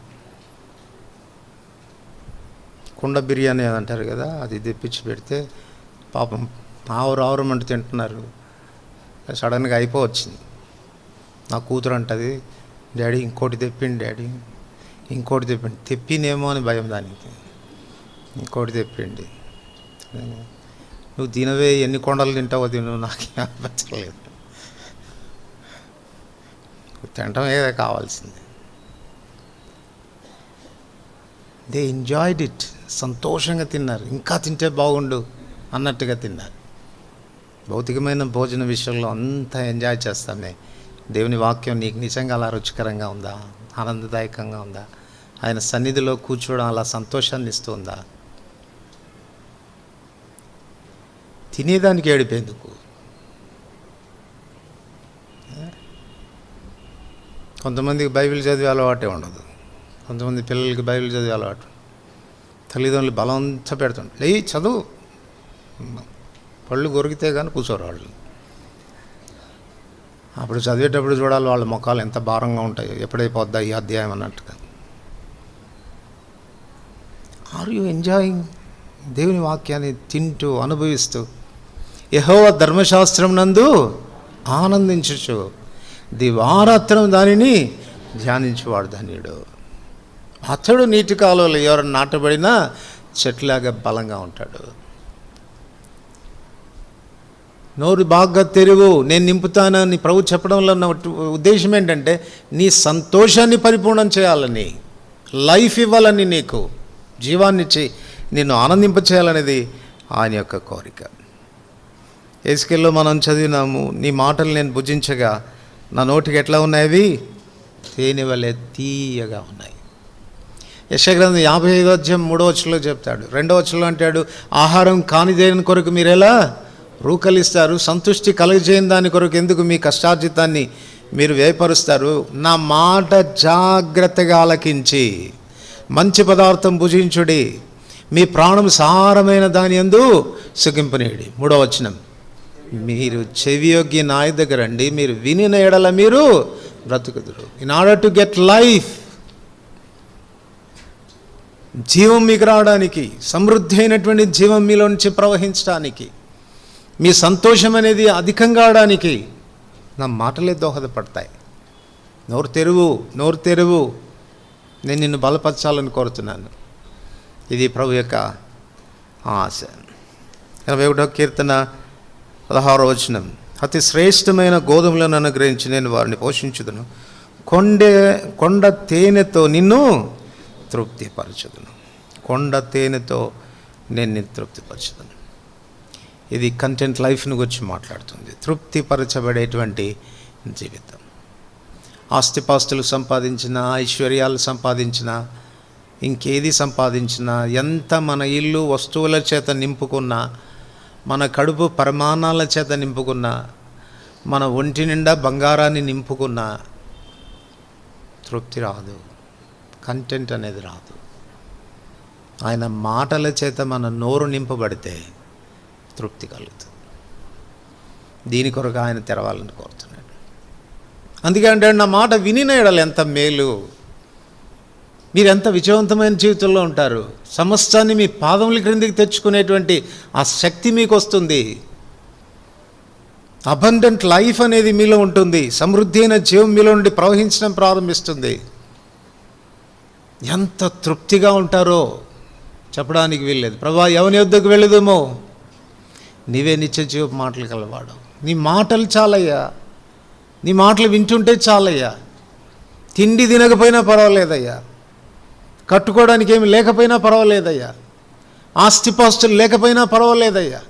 కుండ బిర్యానీ అని అంటారు కదా, అది తెప్పించి పెడితే పాపం ఆవురమంటూ తింటున్నారు. సడన్గా అయిపోవచ్చింది. నా కూతురు అంటది, డాడీ ఇంకోటి తెప్పిండి, డాడీ ఇంకోటి తెప్పిండి. తెప్పినేమో అని భయం దానికి. ఇంకోటి తెప్పిండి. నువ్వు తినవే, ఎన్ని కొండలు తింటావో తిను, నాకేం అనిపించలేదు. తినటమే కావాల్సింది. They enjoyed it. సంతోషంగా తిన్నారు. ఇంకా తింటే బాగుండు అన్నట్టుగా తిన్నారు. భౌతికమైన భోజన విషయంలో అంతా ఎంజాయ్ చేస్తామే. దేవుని వాక్యం నీకు నిజంగా అలా రుచికరంగా ఉందా? ఆనందదాయకంగా ఉందా? ఆయన సన్నిధిలో కూర్చోవడం అలా సంతోషాన్ని ఇస్తుందా? తినేదానికి ఏడిపోయేందుకు? కొంతమందికి బైబిల్ చదివే అలవాటే ఉండదు. కొంతమంది పిల్లలకి బైబిల్ చదివే అలవాటు. తల్లిదండ్రులు బలంతా పెడుతుంటారు, లేయి చదువు. పళ్ళు కొరికితే కానీ కూర్చోరు వాళ్ళు. అప్పుడు చదివేటప్పుడు చూడాలి వాళ్ళ ముఖాలు ఎంత భారంగా ఉంటాయో, ఎప్పుడైపోద్దా ఈ అధ్యాయం అన్నట్టుగా. Are you enjoying? దేవుని వాక్యాన్ని తింటూ అనుభవిస్తూ యెహోవా ధర్మశాస్త్రం నందు ఆనందించుచు దివారాత్రం దానిని ధ్యానించువాడు ధన్యుడు. అతడు నీటి కాలువలో ఎవరు నాటబడినా చెట్లాగా బలంగా ఉంటాడు. నోరు బాగా తెరువు, నేను నింపుతానని ప్రభు చెప్పడంలో ఉన్న ఉద్దేశం ఏంటంటే నీ సంతోషాన్ని పరిపూర్ణం చేయాలని, లైఫ్ ఇవ్వాలని, నీకు జీవాన్నిచ్చి నిన్ను ఆనందింపచేయాలనేది ఆయన యొక్క కోరిక. ఎస్కేల్లో మనం చదివినాము, నీ మాటలు నేను భుజించగా నా నోటికి ఎట్లా ఉన్నాయి? అవి తేనె వలె తీయగా ఉన్నాయి. యెషయా గ్రంథం 55వ అధ్యాయం 3వ వచనంలో చెప్తాడు. 2వ వచనంలో అంటాడు, ఆహారం కానిదేని కొరకు మీరు ఎలా రూకలిస్తారు? సంతృష్టి కలుగజేయని దాని కొరకు ఎందుకు మీ కష్టార్జితాన్ని మీరు వ్యయపరుస్తారు? నా మాట జాగ్రత్తగా ఆలకించి మంచి పదార్థం భుజించుడి, మీ ప్రాణం సారమైన దాని యందు సుఖింపనీయుడి. 3వ వచనం, మీరు చెవియొగ్గి నా దగ్గర రండి, మీరు వినిన ఎడల మీరు బ్రతుకుదురు. In order to get life, జీవం మీకు రావడానికి, సమృద్ధి అయినటువంటి జీవం మీలో నుంచి ప్రవహించడానికి, మీ సంతోషం అనేది అధికంగా అవడానికి నా మాటలే దోహదపడతాయి. నోరు తెరువు, నోరు తెరువు. నేను నిన్ను బలపరచాలని కోరుతున్నాను. ఇది ప్రభు యొక్క ఆశ. 21వ కీర్తన 16వ వచనం, అతి శ్రేష్టమైన గోధుమలను అనుగ్రహించి నేను వారిని పోషించుదును, కొండ తేనెతో నిన్ను తృప్తిపరచుదును. కొండ తేనెతో నేను నిన్ను తృప్తిపరచుదును. ఇది కంటెంట్ లైఫ్ను గురించి మాట్లాడుతుంది. తృప్తిపరచబడేటువంటి జీవితం. ఆస్తిపాస్తులు సంపాదించిన, ఐశ్వర్యాలు సంపాదించిన, ఇంకేది సంపాదించినా, ఎంత మన ఇల్లు వస్తువుల చేత నింపుకున్నా, మన కడుపు పరిమాణాల చేత నింపుకున్నా, మన ఒంటి నిండా బంగారాన్ని నింపుకున్నా తృప్తి రాదు, కంటెంట్ అనేది రాదు. ఆయన మాటల చేత మన నోరు నింపబడితే తృప్తి కలుగుతుంది. దీని కొరకు ఆయన తెరవాలని కోరుతున్నాడు. అందుకే అంటే నా మాట వినిన ఎడల ఎంత మేలు, మీరు ఎంత విజయవంతమైన జీవితంలో ఉంటారు. సమస్తాన్ని మీ పాదముల క్రిందికి తెచ్చుకునేటువంటి ఆ శక్తి మీకు వస్తుంది. అబండెంట్ లైఫ్ అనేది మీలో ఉంటుంది. సమృద్ధి అయిన జీవం మీలో నుండి ప్రవహించడం ప్రారంభిస్తుంది. ఎంత తృప్తిగా ఉంటారో చెప్పడానికి వీల్లేదు. ప్రభా, ఎవని యొద్దకు వెళ్ళేదేమో, నీవే నిత్య జీవ మాటలు కలవాడు. నీ మాటలు చాలయ్యా, నీ మాటలు వింటుంటే చాలయ్యా. తిండి తినకపోయినా పర్వాలేదయ్యా, కట్టుకోవడానికి ఏమి లేకపోయినా పర్వాలేదయ్యా, ఆస్తిపాస్తులు లేకపోయినా పర్వాలేదయ్యా,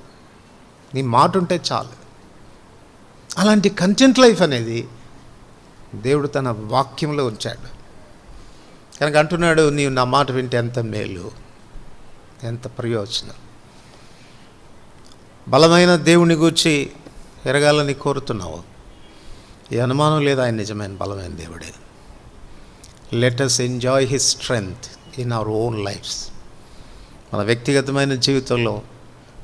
నీ మాట ఉంటే చాలు. అలాంటి కంటెంట్ లైఫ్ అనేది దేవుడు తన వాక్యంలో ఉంచాడు. కనుక అంటున్నాడు, నీవు నా మాట వింటే ఎంత మేలు, ఎంత ప్రయోజనం. బలమైన దేవుని గూర్చి ఎరగాలని కోరుతున్నావు, ఈ అనుమానం లేదు, ఆయన నిజమైన బలమైన దేవుడే. Let us enjoy his strength in our own lifes. మన వ్యక్తిగతమైన జీవితంలో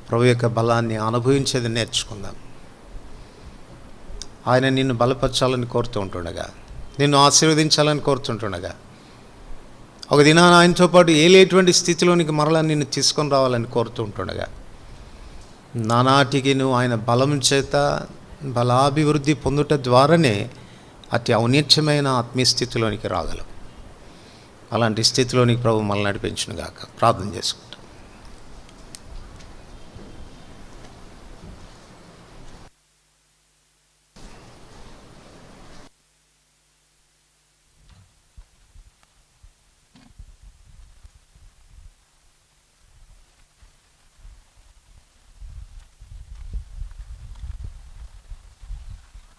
ప్రభు యొక్క బలాన్ని అనుభవించేది నేర్చుకుందాం. ఆయన నిన్ను బలపరచాలని కోరుతూ ఉంటుండగా, నిన్ను ఆశీర్వదించాలని కోరుతుంటుండగా, ఒక దినాన ఆయనతో పాటు ఏలేటువంటి స్థితిలోనికి మరలా నిన్ను తీసుకొని రావాలని కోరుతూ ఉంటుండగా, నానాటికి నువ్వు ఆయన బలం చేత బలాభివృద్ధి పొందుట ద్వారానే అతి ఔన్నత్యమైన ఆత్మీయ స్థితిలోనికి రాగలవు. అలాంటి స్థితిలోనికి ప్రభు మనల్ని నడిపించును గాక. ప్రార్థన చేసుకో.